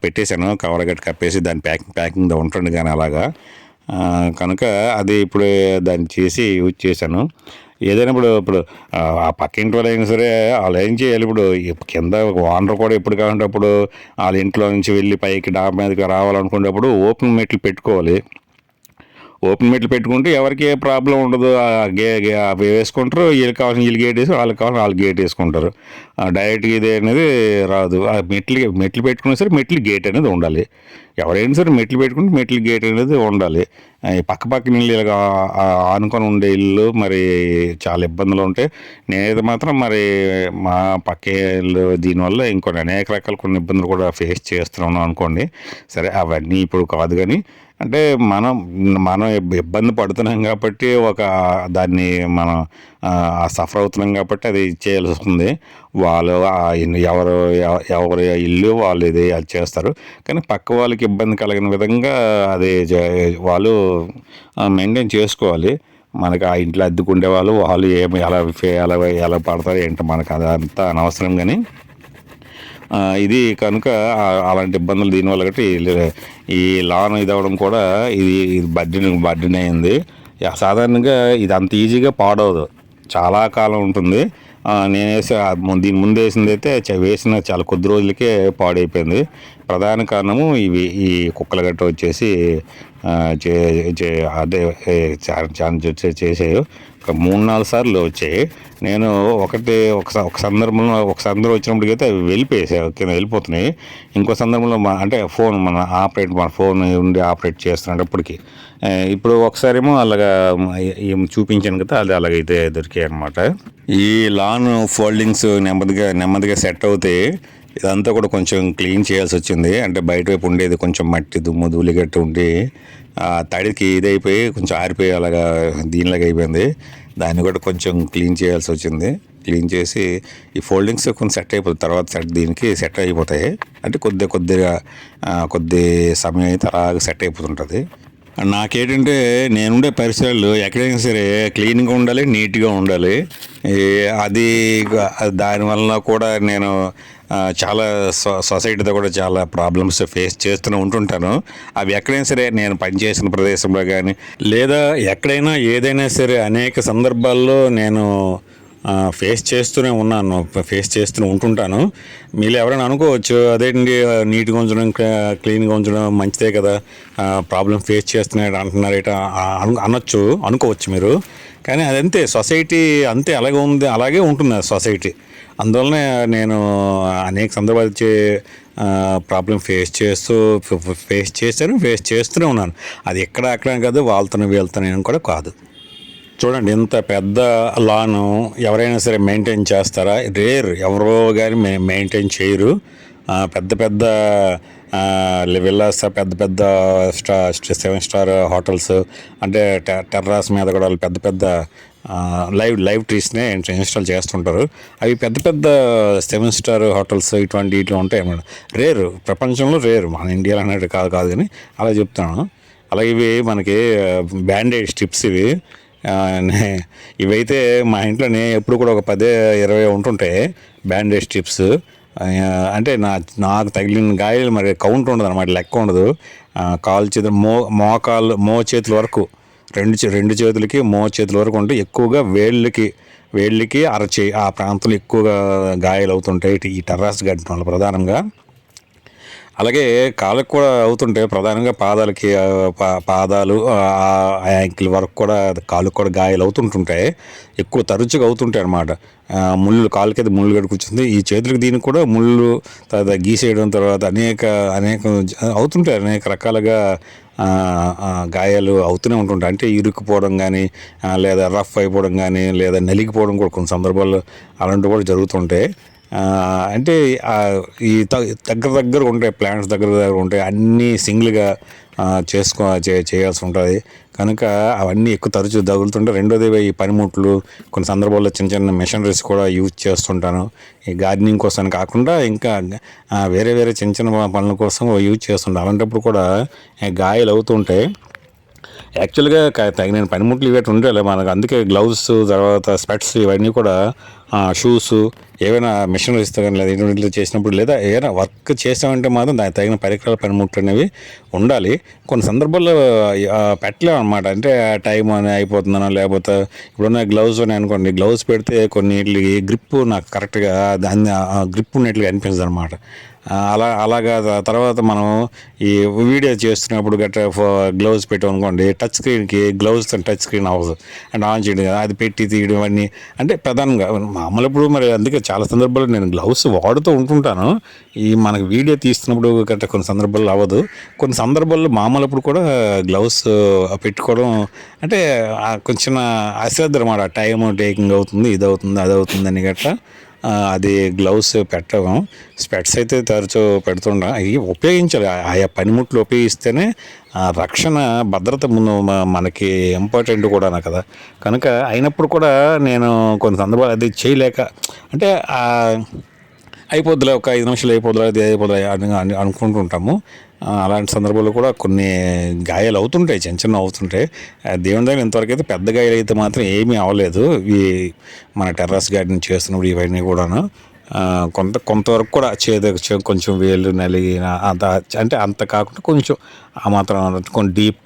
పెట్టేశాను, కవర్ గట్టి కప్పేసి దాని ప్యాకింగ్ ఉంటుంది కానీ అలాగా. కనుక అది ఇప్పుడు దాన్ని చేసి యూజ్ చేశాను. ఏదైనా ఇప్పుడు ఆ పక్కింటి వాళ్ళు అయినా సరే వాళ్ళు ఏం చేయాలి, ఇప్పుడు కింద ఓనర్ కూడా ఎప్పుడు కావాలంటే అప్పుడు వాళ్ళ ఇంట్లో నుంచి వెళ్ళి పైకి డాబా మీదకి రావాలనుకునేటప్పుడు ఓపెన్ మెట్లు పెట్టుకోవాలి. ఓపెన్ మెట్లు పెట్టుకుంటే ఎవరికి ఏ ప్రాబ్లం ఉండదు. అవి వేసుకుంటారు, వీళ్ళకి కావాల్సిన వీళ్ళు గేట్ వేసి, వాళ్ళకి కావాల్సిన వాళ్ళు గేట్ వేసుకుంటారు. డైరెక్ట్గా ఇది అనేది రాదు. ఆ మెట్లు పెట్టుకున్నా సరే మెట్లు గేట్ అనేది ఉండాలి. ఎవరైనా సరే మెట్లు పెట్టుకుంటే మెట్లు గేట్ అనేది ఉండాలి. పక్క ఇల్లు ఇలాగ ఆనుకొని ఉండే ఇల్లు మరి చాలా ఇబ్బందులు ఉంటాయి. నేనైతే మాత్రం మరి మా పక్క ఇల్లు దీనివల్ల ఇంకొన్ని అనేక రకాల కొన్ని ఇబ్బందులు కూడా ఫేస్ చేస్తున్నాను అనుకోండి. సరే అవన్నీ ఇప్పుడు కాదు, కానీ అంటే మనం ఇబ్బంది పడుతున్నాం కాబట్టి దాన్ని మనం సఫర్ అవుతున్నాం కాబట్టి అది చేయాల్సి వస్తుంది. వాళ్ళు ఎవరి ఇల్లు వాళ్ళు అది చేస్తారు. కానీ పక్క వాళ్ళకి ఇబ్బంది కలిగిన విధంగా అది వాళ్ళు మెయింటైన్ చేసుకోవాలి. మనకి ఆ ఇంట్లో అద్దెకుండే వాళ్ళు ఏమి ఎలా పడతారు ఏంటో మనకు అదంతా అనవసరం. కానీ ఇది కనుక అలాంటి ఇబ్బందులు దీనివల్ల గట్టి ఈ లాన్ ఇది అవ్వడం కూడా ఇది బర్డెన్ అయింది. సాధారణంగా ఇది అంత ఈజీగా పాడవదు, చాలా కాలం ఉంటుంది. నేను దీని ముందు వేసింది అయితే వేసిన చాలా కొద్ది రోజులకే పాడైపోయింది. ప్రధాన కారణము ఈ కుక్కల గట్ట వచ్చేసి అదే చేసాయి. ఒక 3-4 సార్లు వచ్చాయి. నేను ఒక సందర్భంలో వచ్చినప్పటికైతే అవి కింద వెళ్ళిపోతున్నాయి. ఇంకో సందర్భంలో అంటే మన ఫోన్ ఉండి ఆపరేట్ చేస్తున్నప్పటికీ ఇప్పుడు ఒకసారేమో అలాగా చూపించాను కదా, అది అలాగైతే దొరికాయి అనమాట. ఈ లాన్ ఫోల్డింగ్స్ నెమ్మదిగా సెట్ అవుతాయి. ఇదంతా కూడా కొంచెం క్లీన్ చేయాల్సి వచ్చింది. అంటే బయట వైపు ఉండేది కొంచెం మట్టి దుమ్ము ధూళిగట్టు ఉండి తడికి ఇదైపోయి కొంచెం ఆరిపోయి అలాగా దీనిలాగా అయిపోయింది. దాన్ని కూడా కొంచెం క్లీన్ చేయాల్సి వచ్చింది. క్లీన్ చేసి ఈ ఫోల్డింగ్స్ కొంచెం సెట్ అయిపోతుంది. తర్వాత దీనికి సెట్ అయిపోతాయి. అంటే కొద్ది సమయం అయితే అలాగే సెట్ అయిపోతుంటుంది. నాకేంటంటే నేనుండే పరిసరాలు ఎక్కడైనా సరే క్లీన్గా ఉండాలి, నీట్గా ఉండాలి. అది దానివల్ల కూడా నేను చాలా సొసైటీతో కూడా చాలా ప్రాబ్లమ్స్ ఫేస్ చేస్తూనే ఉంటుంటాను. అవి ఎక్కడైనా సరే నేను పనిచేసిన ప్రదేశంలో కానీ లేదా ఎక్కడైనా ఏదైనా సరే అనేక సందర్భాల్లో నేను ఫేస్ చేస్తూనే ఉంటుంటాను. మీరు ఎవరైనా అనుకోవచ్చు, అదేంటి నీట్గా ఉంచడం క్లీన్గా ఉంచడం మంచిదే కదా, ప్రాబ్లం ఫేస్ చేస్తున్నాడు అంటున్నారేట అనుకోవచ్చు మీరు. కానీ అదంతే, సొసైటీ అంతే అలాగే ఉంటుంది సొసైటీ. అందువల్లనే నేను అనేక సందర్భాలు ప్రాబ్లం ఫేస్ చేస్తూనే ఉన్నాను. అది ఎక్కడ అక్కడ కాదు, వాళ్ళతోనే వీళ్ళతోనే కూడా కాదు. చూడండి, ఇంత పెద్ద లాను ఎవరైనా సరే మెయింటైన్ చేస్తారా? రేర్. ఎవరో కానీ మెయింటైన్ చేయరు. పెద్ద పెద్ద విల్లాస్, పెద్ద పెద్ద 7 స్టార్ హోటల్స్, అంటే టెర్రాస్ మీద కూడా వాళ్ళు పెద్ద పెద్ద లైవ్ ట్రీస్నే ఇన్స్టాల్ చేస్తుంటారు. అవి పెద్ద పెద్ద 7 స్టార్ హోటల్స్ ఇట్లా ఉంటాయి అన్నమాట. రేరు, ప్రపంచంలో రేరు. మన ఇండియాలో అనేది కాదు కానీ అలా చెప్తాను. అలాగే ఇవి మనకి బ్యాండేడ్ స్ట్రిప్స్ ఇవైతే మా ఇంట్లోనే ఎప్పుడు కూడా ఒక 10-20 ఉంటుంటాయి బ్యాండేజ్ స్ట్రిప్స్. అంటే నాకు తగిలిన గాయాలు మరి కౌంట్ ఉండదు అన్నమాట, లెక్క ఉండదు. కాలు చేతులు మో చేతుల వరకు, రెండు చేతులకి చేతుల వరకు ఉంటే ఎక్కువగా వేళ్ళకి అరచేయి ఆ ప్రాంతంలో ఎక్కువగా గాయాలు అవుతుంటాయి ఈ టెర్రస్ గార్డెన్ వల్ల ప్రధానంగా. అలాగే కాళ్ళకు కూడా అవుతుంటాయి, ప్రధానంగా పాదాలకి, పాదాలు యాంకిల్ వరకు కూడా కాళ్ళకు కూడా గాయాలు అవుతుంటుంటాయి, ఎక్కువ తరచుగా అవుతుంటాయి అన్నమాట. కాళ్ళకి ముళ్ళు గడి కూర్చుంది, ఈ చేతులకు దీనికి కూడా ముళ్ళు తర్వాత గీసేయడం, తర్వాత అనేక అవుతుంటాయి, అనేక రకాలుగా గాయాలు అవుతూనే ఉంటుంటాయి. అంటే ఇరుక్కుపోవడం కానీ, లేదా రఫ్ అయిపోవడం కానీ, లేదా నలిగిపోవడం కూడా కొన్ని సందర్భాల్లో అలాంటివి కూడా జరుగుతుంటాయి. అంటే ఈ దగ్గర ఉంటాయి, ప్లాంట్స్ దగ్గర ఉంటాయి, అన్నీ సింగిల్గా చేయాల్సి ఉంటుంది కనుక అవన్నీ ఎక్కువ తరచూ తగులుతుంటే. రెండోది ఈ పనిముట్లు, కొన్ని సందర్భాల్లో చిన్న చిన్న మెషినరీస్ కూడా యూజ్ చేస్తుంటాను ఈ గార్డెనింగ్ కోసం కాకుండా. ఇంకా వేరే చిన్న చిన్న పనుల కోసం యూజ్ చేస్తుంటాను. అలాంటప్పుడు కూడా గాయాలు అవుతుంటాయి. యాక్చువల్గా తగిన పనిముట్లు ఇవి ఉండాలి మనకు, అందుకే గ్లౌస్, తర్వాత స్పెట్స్, ఇవన్నీ కూడా షూస్, ఏవైనా మిషనరీస్ కానీ లేదా ఇటువంటి చేసినప్పుడు, లేదా ఏదైనా వర్క్ చేసామంటే మాత్రం దానికి తగిన పరికరాల పనిముట్లు అనేవి ఉండాలి. కొన్ని సందర్భాల్లో పెట్టలేము అనమాట, అంటే టైం అని అయిపోతుందనో, లేకపోతే ఇప్పుడున్న గ్లౌస్ అని అనుకోండి, గ్లౌస్ పెడితే కొన్నిటికి గ్రిప్ నాకు కరెక్ట్గా దాన్ని గ్రిప్ ఉన్నట్లుగా అనిపించదు అనమాట. అలాగా తర్వాత మనం ఈ వీడియో చేస్తున్నప్పుడు గట్రా గ్లౌజ్ పెట్టాం అనుకోండి, టచ్ స్క్రీన్కి గ్లౌజ్తో టచ్ స్క్రీన్ అవ్వదు, అండ్ ఆన్ చేయడం కదా, అది పెట్టి తీయడం ఇవన్నీ అంటే ప్రధానంగా మామూలు. ఇప్పుడు మరి అందుకే చాలా సందర్భాల్లో నేను గ్లౌస్ వాడుతూ ఉంటుంటాను. మనకు వీడియో తీస్తున్నప్పుడు గట్రా కొన్ని సందర్భాల్లో అవ్వదు. కొన్ని సందర్భాల్లో మామూలప్పుడు కూడా గ్లౌస్ పెట్టుకోవడం అంటే కొంచెం అశ్రద్ధ అనమాట. టైం టేకింగ్ అవుతుంది, ఇది అవుతుంది, అది అవుతుంది అని గట్రా అది గ్లౌస్ పెట్టడం. స్పెట్స్ అయితే తరచూ పెడుతుంటా. అవి ఉపయోగించాలి, ఆయా పనిముట్లు ఉపయోగిస్తేనే రక్షణ, భద్రత ముందు మనకి ఇంపార్టెంట్ కూడా కదా. కనుక అయినప్పుడు కూడా నేను కొన్ని సందర్భాలు అది చేయలేక, అంటే అయిపోద్దులే, ఒక 5 నిమిషాలు అయిపోద్దులే, అది అయిపోద్దులే అని అనుకుంటుంటాము. అలాంటి సందర్భాల్లో కూడా కొన్ని గాయాలు అవుతుంటాయి, చిన్న అవుతుంటాయి. దేవుని దగ్గర ఇంతవరకు అయితే పెద్ద గాయాలు అయితే మాత్రం ఏమీ అవ్వలేదు. ఈ మన టెర్రస్ గార్డెన్ చేస్తున్నప్పుడు ఇవన్నీ కూడాను కొంతవరకు కూడా కొంచెం వేలు నలిగిన అంటే అంత కాకుండా కొంచెం ఆ మాత్రం కొంచెం డీప్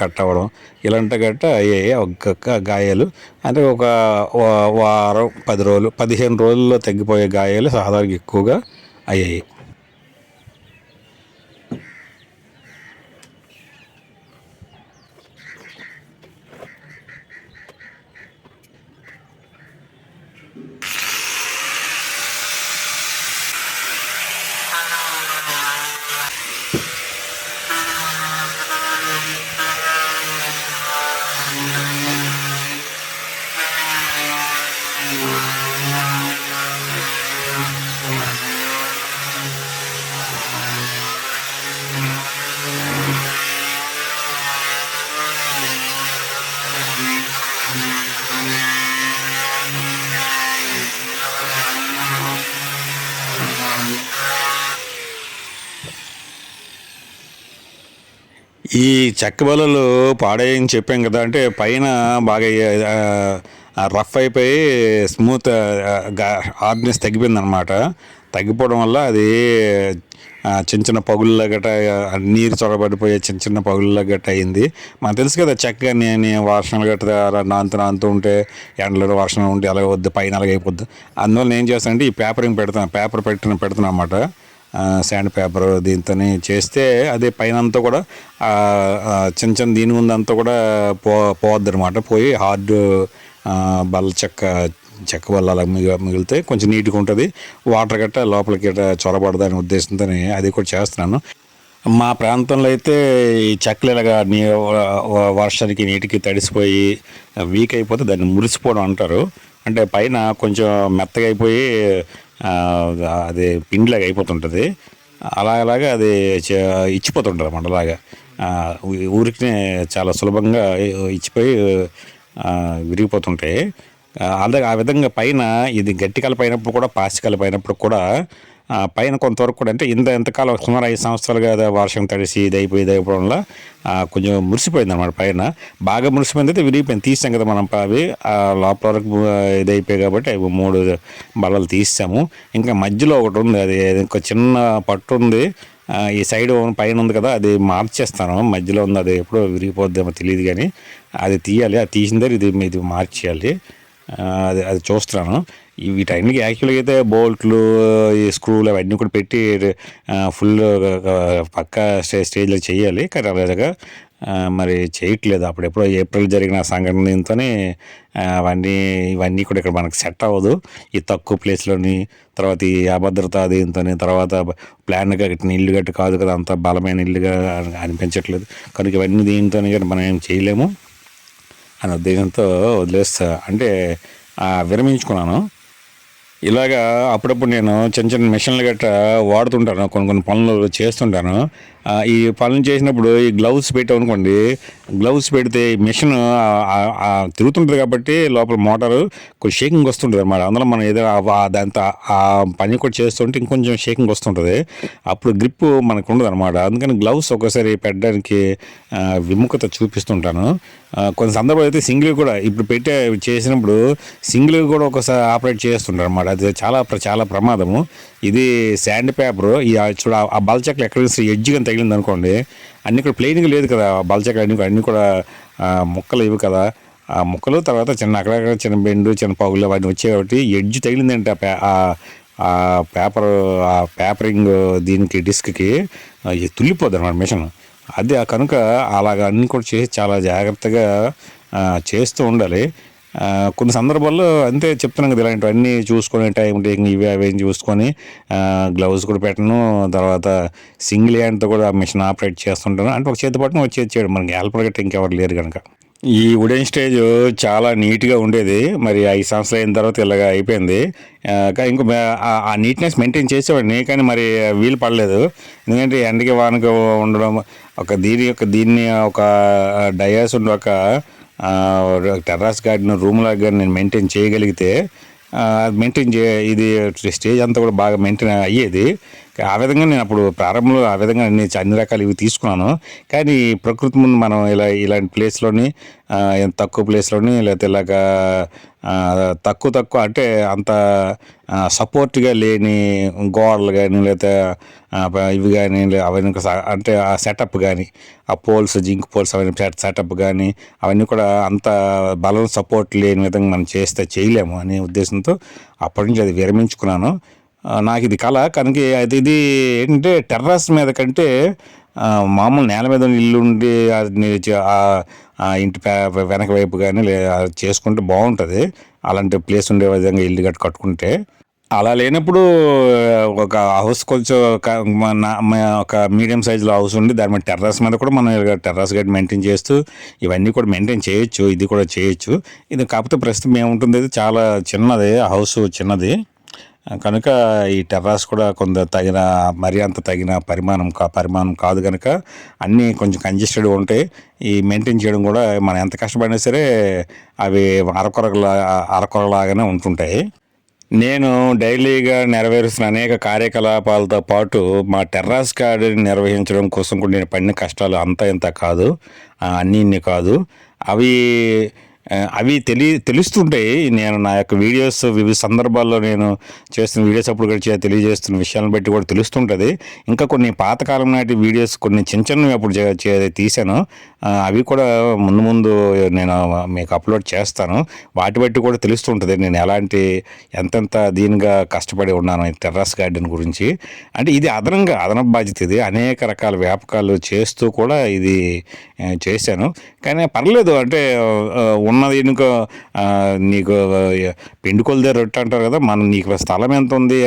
కట్ అవ్వడం ఇలాంటి గట్ట అయ్యాయి ఒక గాయాలు. అంటే ఒక వారం 10 రోజులు 15 రోజుల్లో తగ్గిపోయే గాయాలు సాధారణంగా ఎక్కువగా అయ్యాయి. ఈ చెక్క బల్లలు పాడేయని చెప్పాం కదా, అంటే పైన బాగా రఫ్ అయిపోయి స్మూత్ హార్డ్నెస్ తగ్గిపోయింది అనమాట. తగ్గిపోవడం వల్ల అది చిన్న పగుళ్ళ గట్ట, నీరు చొరబడిపోయే చిన్న పగుళ్ళ గట్ట అయింది. మనకు తెలుసు కదా, చెక్క నేను వర్షాలు గట్ట నాంతూ ఉంటే, ఎండలో వర్షం ఉంటే అలాగే వద్దు, పైన అలాగే అయిపోద్ది. అందువల్ల నేను చేస్తానంటే ఈ పేపర్ పెడుతున్నా అన్నమాట. శాండ్ పేపర్ దీంతోనే చేస్తే అదే పైన అంతా కూడా చిన్న దీని ముందంతా కూడా పోవద్దు అనమాట. పోయి హార్డ్ బల్ల చెక్క చెక్క వల్ల అలా మిగిలితే కొంచెం నీట్గా ఉంటుంది. వాటర్ గట్ట లోపలికి గట్ట చొరబడదనే ఉద్దేశంతో అది కూడా చేస్తున్నాను. మా ప్రాంతంలో అయితే ఈ చెక్కలు ఇలాగా వర్షానికి నీటికి తడిసిపోయి వీక్ అయిపోతే దాన్ని మురిసిపోవడం అంటారు. అంటే పైన కొంచెం మెత్తగా అయిపోయి అది పిండిలాగా అయిపోతుంటుంది. అలాగలాగా అది ఇచ్చిపోతుంటుంది అన్నమాట. అలాగా ఊరికి చాలా సులభంగా ఇచ్చిపోయి విరిగిపోతుంటాయి. అలాగే ఆ విధంగా పైన ఇది గట్టి కలిపైనప్పుడు కూడా పాసి కలిపైనప్పుడు కూడా పైన కొంతవరకు కూడా అంటే ఎంతకాలం సుమారు 5 సంవత్సరాలుగా వర్షం తడిసి ఇది అయిపోవడం వల్ల కొంచెం మురిసిపోయింది అనమాట. పైన బాగా మురిసిపోయింది అయితే విరిగిపోయింది. తీసాం కదా మనం అవి లోపల వరకు ఇది అయిపోయాయి కాబట్టి అవి 3 బల్లలు తీసాము. ఇంకా మధ్యలో ఒకటి ఉంది, అది ఇంకా చిన్న పట్టు ఉంది. ఈ సైడ్ పైన ఉంది కదా, అది మార్చేస్తాను. మధ్యలో ఉంది, అది ఎప్పుడో విరిగిపోద్దేమో తెలియదు కానీ అది తీయాలి. అది తీసిన దగ్గర ఇది మార్చేయాలి. అది చూస్తున్నాను. వీటన్నిటికి యాక్చువల్గా అయితే బోల్ట్లు, ఈ స్క్రూలు అవన్నీ కూడా పెట్టి ఫుల్ పక్కా స్టేజ్లో చేయాలి. కానీ అలాగా మరి చేయట్లేదు. అప్పుడెప్పుడో ఏప్రిల్ జరిగిన సంఘటనతోనే ఇవన్నీ కూడా ఇక్కడ మనకు సెట్ అవ్వదు. ఈ తక్కువ ప్లేస్లోని, తర్వాత ఈ అభద్రత దీంతో, తర్వాత ప్లాన్గా కట్టిన ఇల్లు గట్టి కాదు కదా, అంత బలమైన ఇల్లుగా అనిపించట్లేదు. కనుక ఇవన్నీ దీంతో మనం ఏం చేయలేము అనే ఉద్దేశంతో అంటే విరమించుకున్నాను. ఇలాగా అప్పుడప్పుడు నేను చిన్న చిన్న మిషన్లు గట్రా వాడుతుంటాను, కొన్ని పనులు చేస్తుంటాను. ఈ పనులు చేసినప్పుడు ఈ గ్లౌస్ పెట్టామనుకోండి, గ్లౌస్ పెడితే మిషన్ తిరుగుతుంటుంది కాబట్టి లోపల మోటారు కొంచెం షేకింగ్ వస్తుంటుంది అన్నమాట. అందులో మనం ఏదో దాంతో ఆ పని కూడా చేస్తుంటే ఇంకొంచెం షేకింగ్ వస్తుంటుంది. అప్పుడు గ్రిప్ మనకు ఉండదు అనమాట. అందుకని గ్లౌస్ ఒక్కోసారి పెట్టడానికి విముఖత చూపిస్తుంటాను. కొన్ని సందర్భాలు అయితే సింగిల్ కూడా ఇప్పుడు చేసినప్పుడు సింగిల్ కూడా ఒకసారి ఆపరేట్ చేస్తుంటారు అనమాట. అది చాలా ప్రమాదము. ఇది శాండ్ పేపరు. చూడ ఆ బల్చక్లు ఎక్కడ ఎడ్జ్ కానీ తగిలింది అనుకోండి, అన్నీ కూడా ప్లెయిన్గా లేదు కదా బల్చక్లు, అన్నీ కూడా ముక్కలు ఇవి కదా. ఆ ముక్కలు తర్వాత అక్కడక్కడ చిన్న బెండు, చిన్న పగులు అవన్నీ వచ్చాయి కాబట్టి ఎడ్జ్ తగిలిందంటే ఆ పేపరింగ్ దీనికి డిస్క్కి తుల్లిపోద్ది అనమాట మిషన్. అది కనుక అలాగ అన్నీ కూడా చేసి చాలా జాగ్రత్తగా చేస్తూ ఉండాలి. కొన్ని సందర్భాల్లో అంతే చెప్తున్నాం కదా, ఇలాంటివన్నీ చూసుకునే టైం టేకింగ్ ఇవి అవి చూసుకొని గ్లౌజ్ కూడా పెట్టను. తర్వాత సింగిల్ హ్యాండ్తో కూడా మిషన్ ఆపరేట్ చేస్తుంటాను. అంటే ఒక చేతి పట్టును ఒక చేతి చేయడం, మనకి హెల్పర్ గట్రా ఇంకెవరు లేరు కనుక. ఈ వుడెన్ స్టేజ్ చాలా నీట్గా ఉండేది. మరి 5 సంవత్సరాలు అయిన తర్వాత ఇలాగ అయిపోయింది. కానీ ఇంకో ఆ నీట్నెస్ మెయింటైన్ చేసేవాడిని, కానీ మరి వీలు పడలేదు. ఎందుకంటే ఎండకి వానకి ఉండడం, దీన్ని ఒక డయాస్ ఉండి ఒక టెర్రస్ గార్డెన్ రూమ్ లాగా కానీ నేను మెయింటైన్ చేయగలిగితే ఇది స్టేజ్ అంతా కూడా బాగా మెయింటైన్ అయ్యేది. ఆ విధంగా నేను అప్పుడు ప్రారంభంలో ఆ విధంగా అన్ని రకాలు ఇవి తీసుకున్నాను. కానీ ప్రకృతి ముందు మనం ఇలాంటి ప్లేస్లోని తక్కువ ప్లేస్లోని లేకపోతే ఇలాగా తక్కువ అంటే అంత సపోర్ట్గా లేని గోడలు కానీ లేకపోతే ఇవి కానీ అవన్నీ అంటే ఆ సెటప్ కానీ ఆ పోల్స్ జింక్ పోల్స్ అవన్నీ సెటప్ కానీ అవన్నీ కూడా అంత బలం సపోర్ట్ లేని విధంగా మనం చేయలేము అనే ఉద్దేశంతో అప్పటి నుంచి అది విరమించుకున్నాను. నాకు ఇది కళ కనుక ఇది ఏంటంటే టెర్రస్ మీద కంటే మామూలు నేల మీద ఇల్లు ఉండి ఇంటి వెనక వైపు కానీ చేసుకుంటే బాగుంటుంది. అలాంటి ప్లేస్ ఉండే విధంగా ఇల్లు కట్టుకుంటే. అలా లేనప్పుడు ఒక హౌస్ కొంచెం ఒక మీడియం సైజులో హౌస్ ఉండి దాని మీద టెర్రస్ మీద కూడా మనం టెర్రస్ గార్డెన్ మెయింటైన్ చేస్తూ ఇవన్నీ కూడా మెయింటైన్ చేయొచ్చు. ఇది కూడా చేయొచ్చు. ఇది కాకపోతే ప్రస్తుతం ఏముంటుంది, ఇది చాలా చిన్నది, హౌస్ చిన్నది కనుక ఈ టెర్రస్ కూడా కొంత మరీ అంత తగిన పరిమాణం కాదు కనుక అన్నీ కొంచెం కంజెస్టెడ్గా ఉంటాయి. ఈ మెయింటైన్ చేయడం కూడా మనం ఎంత కష్టపడినా సరే అవి అరకొరలాగానే ఉంటుంటాయి. నేను డైలీగా నెరవేరుస్తున్న అనేక కార్యకలాపాలతో పాటు మా టెర్రస్ గార్డెన్ నిర్వహించడం కోసం కూడా నేను పడిన కష్టాలు అంతా ఇంత కాదు, అన్నీ కాదు. అవి తెలుస్తుంటాయి. నేను నా యొక్క వీడియోస్ వివిధ సందర్భాల్లో నేను చేస్తున్న వీడియోస్ అప్పుడు కూడా తెలియజేస్తున్న విషయాలను బట్టి కూడా తెలుస్తుంటుంది. ఇంకా కొన్ని పాతకాలం నాటి వీడియోస్ కొన్ని చిన్నవి అప్పుడు తీశాను. అవి కూడా ముందు నేను మీకు అప్లోడ్ చేస్తాను. వాటి బట్టి కూడా తెలుస్తుంటుంది నేను ఎంతెంత దీనిగా కష్టపడి ఉన్నాను ఈ టెర్రస్ గార్డెన్ గురించి. అంటే ఇది అదనపు బాధ్యత. ఇది అనేక రకాల వ్యాపకాలు చేస్తూ కూడా ఇది చేశాను. కానీ పర్లేదు, అంటే ఉన్నది నీకు నీకు పిండి కొలిదే రొట్టె అంటారు కదా, నీకు స్థలం ఎంత ఉంది,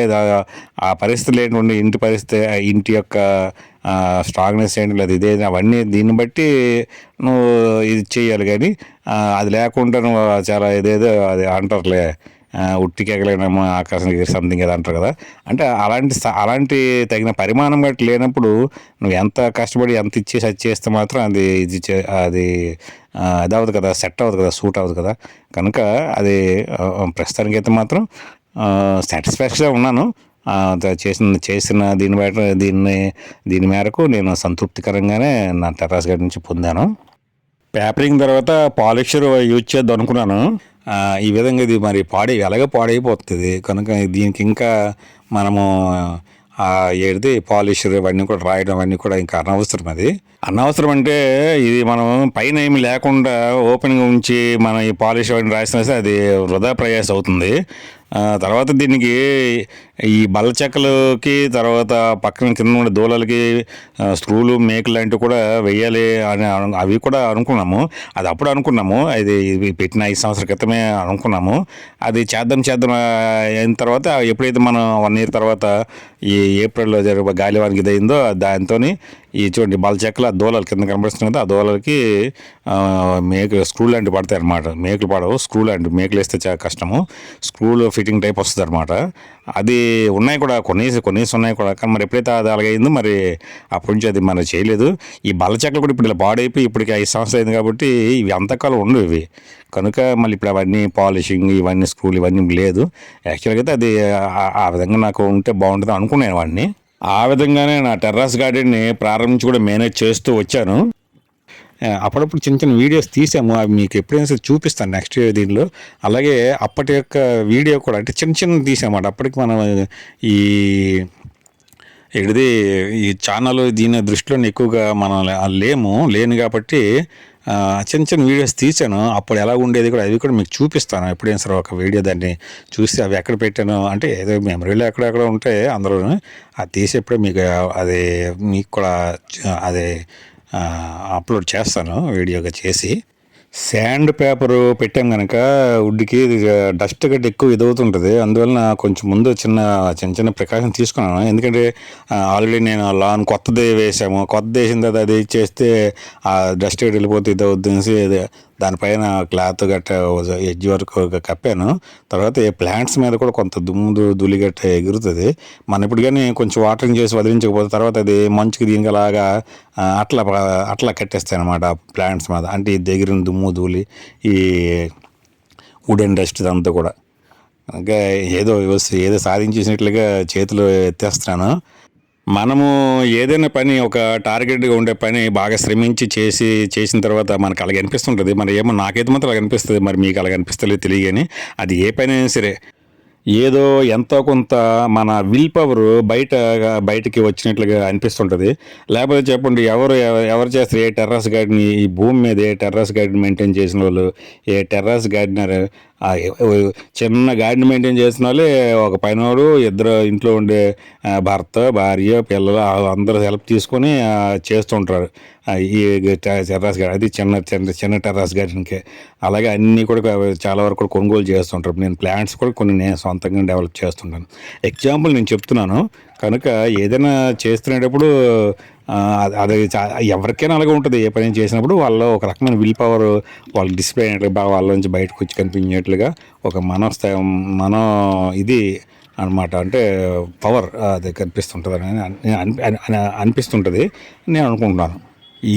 ఆ పరిస్థితులు ఏంటి, ఇంటి పరిస్థితి, ఇంటి యొక్క స్ట్రాంగ్నెస్ ఏంటి, లేదు ఇదే, అవన్నీ దీన్ని బట్టి నువ్వు ఇది చేయాలి. కానీ అది లేకుండా నువ్వు చాలా ఇదేదో అది అంటారులే, ఉట్టికి ఎగలేనేమో ఆకాశం సంథింగ్ ఏదో అంటారు కదా. అంటే అలాంటి తగిన పరిమాణం బట్టి లేనప్పుడు నువ్వు ఎంత కష్టపడి ఎంత ఇచ్చేసి అది చేస్తే మాత్రం అది అది అది అవ్వదు కదా, సెట్ అవ్వదు కదా, సూట్ అవ్వదు కదా. కనుక అది ప్రస్తుతానికైతే మాత్రం సాటిస్ఫాక్షన్గా ఉన్నాను. చేసిన దీని మేరకు నేను సంతృప్తికరంగానే నా టెర్రస్ గార్డెన్ నుంచి పొందాను. పేపరింగ్ తర్వాత పాలిషర్ యూజ్ చేద్దాం అనుకున్నాను. ఈ విధంగా ఇది మరి ఎలాగో పాడైపోతుంది కనుక దీనికి ఇంకా మనము ఏది పాలిషర్ ఇవన్నీ కూడా రాయడం అవన్నీ కూడా ఇంకా అనవసరం. అనవసరం అంటే ఇది మనం పైన ఏమి లేకుండా ఓపెన్గా ఉంచి మనం ఈ పాలిష్ అవన్నీ రాసినా సరే అది వృధా ప్రయాస అవుతుంది. తర్వాత దీనికి ఈ బల్ల చెక్కలకి, తర్వాత పక్కన కింద ఉండే దూలలకి స్క్రూలు, మేకులు లాంటివి కూడా వెయ్యాలి అని అవి కూడా అనుకున్నాము. అది అప్పుడు అనుకున్నాము, అది పెట్టిన 5 సంవత్సరాల క్రితమే అనుకున్నాము. అది చేద్దాం అయిన తర్వాత ఎప్పుడైతే మనం 1 year తర్వాత ఈ ఏప్రిల్లో జరిగే గాలివానికి ఇదైందో దాంతో ఈ చూడండి బల్ల చెక్కలు ఆ దూలలు కింద కనిపిస్తుంది కదా, ఆ దూలలకి స్క్రూ లాంటివి పడతాయి అన్నమాట. మేకులు పడవు, స్క్రూ లాంటివి, మేకులు వేస్తే చాలా కష్టము, స్క్రూలు ఫిట్టింగ్ టైప్ వస్తుంది అనమాట. అది ఉన్నాయి కూడా కొన్ని ఉన్నాయి కూడా. కానీ మరి ఎప్పుడైతే అది అలాగైందో మరి అప్పటి నుంచి అది మనం చేయలేదు. ఈ బల్ల చెక్కలు కూడా ఇప్పుడు ఇలా పాడైపోయి ఇప్పటికి 5 సంవత్సరాలు అయింది కాబట్టి ఇవి అంతకాలం ఉండవు ఇవి. కనుక మళ్ళీ ఇప్పుడు అవన్నీ పాలిషింగ్ ఇవన్నీ స్క్రూలు ఇవన్నీ లేదు. యాక్చువల్గా అయితే అది ఆ విధంగా నాకు ఉంటే బాగుంటుంది అనుకున్నాను వాడిని. ఆ విధంగానే నా టెర్రస్ గార్డెన్ని ప్రారంభించి కూడా మేనేజ్ చేస్తూ వచ్చాను. అప్పుడప్పుడు చిన్న చిన్న వీడియోస్ తీసాము, అవి మీకు ఎప్పుడైనా సరే చూపిస్తాను నెక్స్ట్ దీనిలో. అలాగే అప్పటి యొక్క వీడియో కూడా అంటే చిన్న తీసామాట. అప్పటికి మనం ఈ ఈ ఛానల్ దీని దృష్టిలో ఎక్కువగా మనం లేను కాబట్టి చిన్న వీడియోస్ తీసాను. అప్పుడు ఎలా ఉండేది కూడా అవి కూడా మీకు చూపిస్తాను ఎప్పుడైనా సరే ఒక వీడియో. దాన్ని చూసి అవి ఎక్కడ పెట్టాను అంటే ఏదో మెమరీలో ఎక్కడెక్కడ ఉంటే అందరూ అది తీసేప్పుడే మీకు కూడా అదే అప్లోడ్ చేస్తాను వీడియోగా చేసి. శాండ్ పేపరు పెట్టాం కనుక వుడ్కి డస్ట్ గడ్డ ఎక్కువ ఇదవుతుంటుంది. అందువలన కొంచెం ముందు చిన్న ప్రికాషన్ తీసుకున్నాను. ఎందుకంటే ఆల్రెడీ నేను లాన్ కొత్తది వేసాము, కొత్తది వేసిన తర్వాత అది చేస్తే ఆ డస్ట్ గడ్డ వెళ్ళిపోతే ఇదవుద్ది అనేసి దానిపైన క్లాత్ గట్ట ఎడ్జ్ వరకు కప్పాను. తర్వాత ప్లాంట్స్ మీద కూడా కొంత ధూళి గట్ట ఎగురుతుంది. మనం ఇప్పుడు కానీ కొంచెం వాటరింగ్ చేసి వదిలించకపోతే తర్వాత అది మంచుకి దీనికి అలాగా అట్లా కట్టేస్తాయి అన్నమాట ప్లాంట్స్ మీద. అంటే ఈ దగ్గర దుమ్ము ధూళి ఈ వుడెన్ డస్ట్ ఇదంతా కూడా. ఇంకా ఏదో సాధించేసినట్లుగా చేతులు ఎత్తేస్తున్నాను. మనము ఏదైనా పని ఒక టార్గెట్గా ఉండే పని బాగా శ్రమించి చేసిన తర్వాత మనకు అలాగ అనిపిస్తుంటుంది. ఏమో నాకైతే మాత్రం అలాగ అనిపిస్తుంది, మరి మీకు అలాగ అనిపిస్తలేదు తెలియని. అది ఏ పని అయినా సరే ఏదో ఎంతో కొంత మన విల్ పవర్ బయటికి వచ్చినట్లుగా అనిపిస్తుంటుంది. లేకపోతే చెప్పండి, ఎవరు చేస్తారు ఏ టెర్రస్ గార్డెన్, ఈ భూమి మీద ఏ టెర్రస్ గార్డెన్ మెయింటైన్ చేసిన వాళ్ళు, ఏ టెర్రస్ గార్డెనర్ చిన్న గార్డెన్ మెయింటైన్ చేసిన వాళ్ళే ఒక పైనోడు, ఇద్దరు ఇంట్లో ఉండే భర్త, భార్య, పిల్లలు అందరూ హెల్ప్ తీసుకొని చేస్తుంటారు ఈ టెర్రస్ గార్డెన్. అది చిన్న టెర్రస్ గార్డెన్కే. అలాగే అన్నీ కూడా చాలా వరకు కూడా కొనుగోలు చేస్తుంటారు. నేను ప్లాంట్స్ కూడా కొన్ని నేను సొంతంగా డెవలప్ చేస్తుంటాను. ఎగ్జాంపుల్ నేను చెప్తున్నాను. కనుక ఏదైనా చేస్తున్నప్పుడు అది ఎవరికైనా అలాగే ఉంటుంది. ఏ పని చేసినప్పుడు వాళ్ళు ఒక రకమైన విల్ పవర్ వాళ్ళు డిస్ప్లే అయినట్లుగా బాగా వాళ్ళ నుంచి బయటకు వచ్చి కనిపించేట్లుగా ఒక మనో ఇది అనమాట. అంటే పవర్ అది కనిపిస్తుంటుంది అని అనిపిస్తుంటుంది నేను అనుకుంటున్నాను.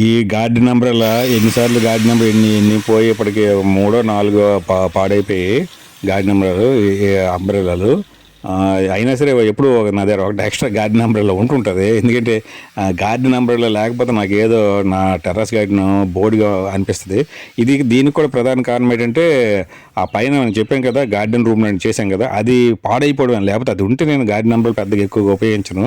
ఈ గార్డెన్ అంబ్రెల్లా ఎన్నిసార్లు గార్డెన్ ఎన్ని పోయేప్పటికీ 3 or 4 పాడైపోయి గార్డెన్ అంబ్రెల్లాలు. అయినా సరే ఎప్పుడు నా దగ్గర ఒకటి ఎక్స్ట్రా గార్డెన్ అంబ్రెల్లా ఉంటుంటుంది. ఎందుకంటే గార్డెన్ అంబ్రెల్లా లేకపోతే నాకు ఏదో నా టెర్రస్ గార్డెన్ బోర్డుగా అనిపిస్తుంది. దీనికి కూడా ప్రధాన కారణం ఏంటంటే ఆ పైన మనం చెప్పాం కదా గార్డెన్ రూమ్ నేను చేశాం కదా, అది పాడైపోవడం. లేకపోతే అది ఉంటే నేను గార్డెన్ అంబ్రెల్లా పెద్దగా ఎక్కువగా ఉపయోగించను.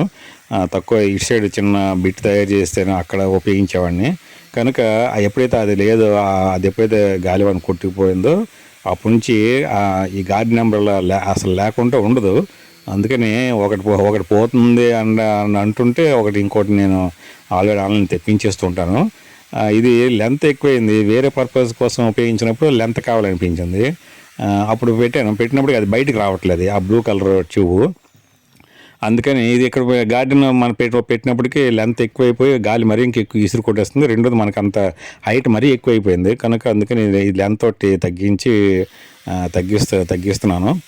తక్కువ ఇటు సైడ్ చిన్న బిట్ తయారు చేస్తేనే అక్కడ ఉపయోగించేవాడిని. కనుక ఎప్పుడైతే అది లేదో, అది ఎప్పుడైతే గాలివాన కొట్టుకుపోయిందో అప్పటి నుంచి ఈ గార్డెన్ అంబ్రెల్లా అసలు లేకుండా ఉండదు. అందుకని ఒకటి పోతుంది అంటుంటే ఇంకోటి నేను ఆల్రెడీ ఆన్లైన్ తెప్పించేస్తూ ఉంటాను. ఇది లెంత్ ఎక్కువైంది, వేరే పర్పస్ కోసం ఉపయోగించినప్పుడు లెంత్ కావాలనిపించింది. అప్పుడు పెట్టినప్పుడు అది బయటికి రావట్లేదు ఆ బ్లూ కలర్ ట్యూబ్. అందుకని ఇది ఇక్కడ గార్డెన్ మనం పెట్టినప్పటికీ లెంత్ ఎక్కువైపోయి గాలి మరీ ఇంకెక్కువ ఇసురు కొట్టేస్తుంది. రెండోది మనకు అంత హైట్ మరీ ఎక్కువైపోయింది కనుక అందుకని ఈ లెంత్ తోటి తగ్గించి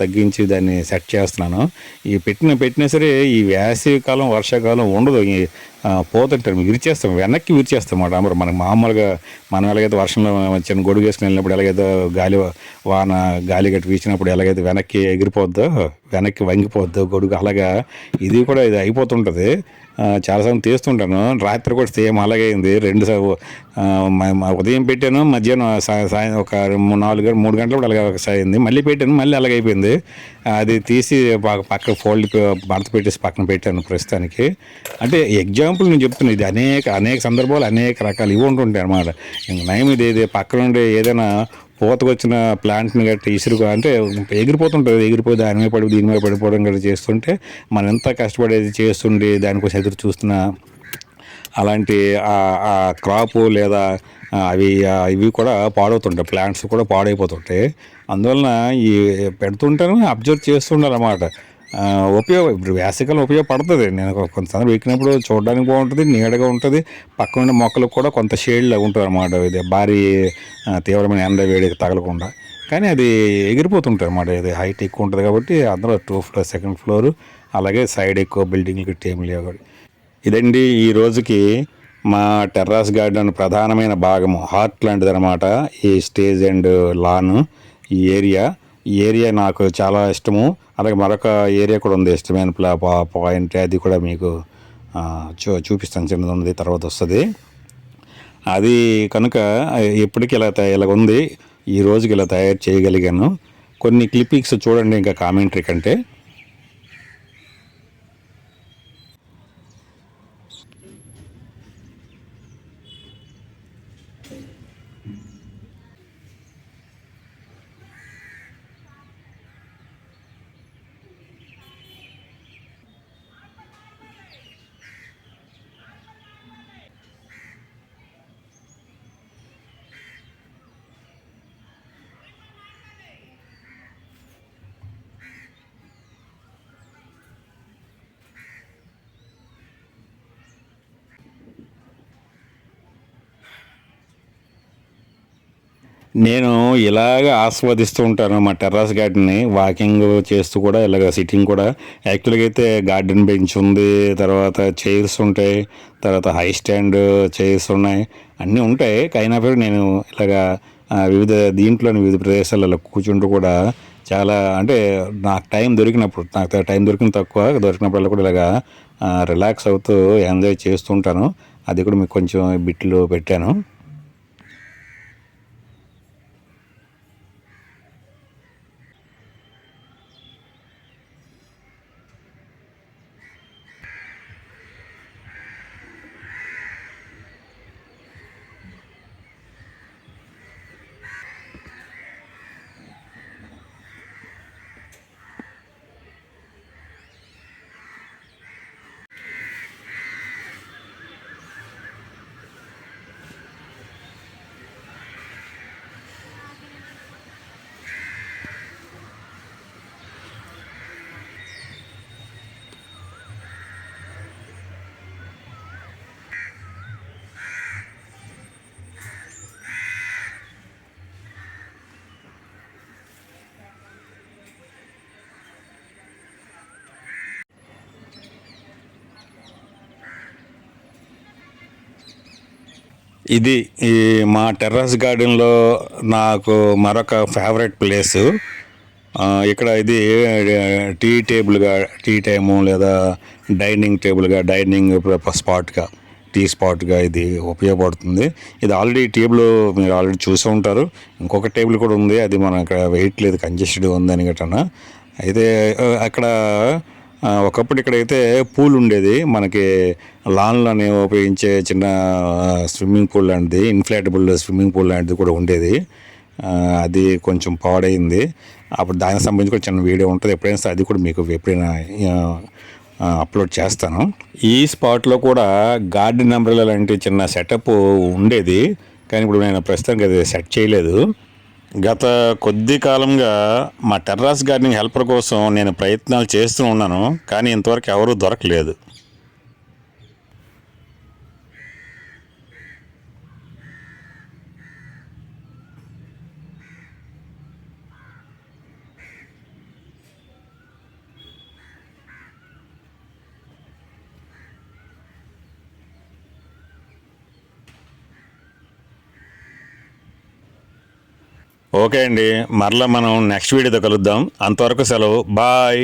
తగ్గించి దాన్ని సెట్ చేస్తున్నాను. ఈ పెట్టినా సరే ఈ వేసవి కాలం వర్షాకాలం ఉండదు. ఈ పోతుంటారు విరిచేస్తాం, వెనక్కి విరిచేస్తాం అన్నమాట. మనకు మామూలుగా మనం ఎలాగైతే వర్షంలో చిన్న గొడుగు వేసుకుని వెళ్ళినప్పుడు ఎలాగైతే గాలి గట్టి వీచినప్పుడు ఎలాగైతే వెనక్కి ఎగిరిపోద్దో, వెనక్కి వంగిపోద్దో గొడుగు, అలాగా ఇది కూడా ఇది అయిపోతుంటుంది. చాలాసార్లు తీస్తుంటాను. రాత్రి కూడా సేమ్ అలాగే అయింది. ఉదయం పెట్టాను, మధ్యాహ్నం ఒక 3 గంటలు అలాగే అయింది. మళ్ళీ పెట్టాను, మళ్ళీ అలాగే అయిపోయింది. అది తీసి పక్క ఫోల్డ్ మడత పెట్టేసి పక్కన పెట్టాను ప్రస్తుతానికి. అంటే ఎగ్జాంపుల్ నేను చెప్తున్నాను, ఇది అనేక సందర్భాలు అనేక రకాలు ఇవి ఉంటుంటాయి అన్నమాట. ఇంక నయం ఇది పక్కన ఉండే ఏదైనా పూతకొచ్చిన ప్లాంట్ని గట్టి అంటే ఎగిరిపోయి దాని మీద దీని మీద పడిపోవడం గట్టి చేస్తుంటే మనం ఎంత కష్టపడేది చేస్తుండి దానికోసం ఎదురు చూస్తున్నా అలాంటి ఆ క్రాపు లేదా ఇవి కూడా పాడవుతుంటాయి, ప్లాంట్స్ కూడా పాడైపోతుంటాయి. అందువలన ఈ పెడుతుంటాను, అబ్జర్వ్ చేస్తుండాలన్నమాట. ఇప్పుడు వేసవికాలం ఉపయోగపడుతుంది. నేను కొంతసార్లు ఎక్కినప్పుడు చూడడానికి బాగుంటుంది, నీడగా ఉంటుంది, పక్కన ఉండే మొక్కలకు కూడా కొంత షేడ్లా ఉంటుంది అన్నమాట. ఇది భారీ తీవ్రమైన ఎండ వేడికి తగలకుండా. కానీ అది ఎగిరిపోతుంటుంది అన్నమాట. ఇది హైట్ ఎక్కువ ఉంటుంది కాబట్టి అందులో 2 ఫ్లోర్, 2nd ఫ్లోర్, అలాగే సైడ్ ఎక్కువ బిల్డింగ్లకి టేమ్ లేవు. ఇదండి ఈ రోజుకి మా టెర్రస్ గార్డెన్ ప్రధానమైన భాగము, హార్ట్ లాంటిది అనమాట. ఈ స్టేజ్ అండ్ లాన్ ఈ ఏరియా నాకు చాలా ఇష్టము. అలాగే మరొక ఏరియా కూడా ఉంది ఇష్టమైన పాయింట్, అది కూడా మీకు చూపిస్తాను. చిన్నది ఉన్నది తర్వాత వస్తుంది. అది కనుక ఎప్పటికీ ఇలా ఉంది, ఈ రోజుకి ఇలా తయారు చేయగలిగాను. కొన్ని క్లిప్పింగ్స్ చూడండి ఇంకా కామెంటరీ కంటే. నేను ఇలాగ ఆస్వాదిస్తూ ఉంటాను మా టెర్రస్ గార్డెన్ని. వాకింగ్ చేస్తూ కూడా ఇలాగ సిట్టింగ్ కూడా. యాక్చువల్గా అయితే గార్డెన్ బెంచ్ ఉంది, తర్వాత చైర్స్ ఉంటాయి, తర్వాత హై స్టాండ్ చైర్స్ ఉన్నాయి, అన్నీ ఉంటాయి. అయినా పేరు నేను ఇలాగా వివిధ ప్రదేశాలలో కూర్చుంటూ కూడా చాలా, అంటే నాకు టైం దొరికిన తక్కువ దొరికినప్పుడు కూడా ఇలాగా రిలాక్స్ అవుతూ ఎంజాయ్ చేస్తుంటాను. అది కూడా మీకు కొంచెం బిట్లు పెట్టాను. ఇది ఈ మా టెర్రస్ గార్డెన్లో నాకు మరొక ఫేవరెట్ ప్లేసు. ఇక్కడ ఇది టీ టైము లేదా డైనింగ్ స్పాట్గా, టీ స్పాట్గా ఇది ఉపయోగపడుతుంది. ఇది ఆల్రెడీ టేబుల్ మీరు ఆల్రెడీ చూసి ఉంటారు. ఇంకొక టేబుల్ కూడా ఉంది, అది మనం ఇక్కడ వెయిట్ లేదు, కంజెస్టెడ్ ఉందని గట్రా. అయితే అక్కడ ఒకప్పుడు ఇక్కడైతే పూల్ ఉండేది, మనకి లాన్లోనే ఉపయోగించే చిన్న స్విమ్మింగ్ పూల్ లాంటిది, ఇన్ఫ్లాటబుల్ స్విమ్మింగ్ పూల్ లాంటిది కూడా ఉండేది. అది కొంచెం పాడైంది. అప్పుడు దానికి సంబంధించి కూడా చిన్న వీడియో ఉంటుంది, ఎప్పుడైనా అది కూడా మీకు ఎప్పుడైనా అప్లోడ్ చేస్తాను. ఈ స్పాట్లో కూడా గార్డెన్ అంబ్రెల్లా లాంటి చిన్న సెటప్ ఉండేది, కానీ ఇప్పుడు నేను ప్రస్తుతానికి అది సెట్ చేయలేదు. గత కొద్ది కాలంగా మా టెర్రస్ గార్డెనింగ్ హెల్పర్ కోసం నేను ప్రయత్నాలు చేస్తూ ఉన్నాను, కానీ ఇంతవరకు ఎవరూ దొరకలేదు. ఓకే అండి, మరలా మనం నెక్స్ట్ వీడియోతో కలుద్దాం. అంతవరకు సెలవు, బాయ్.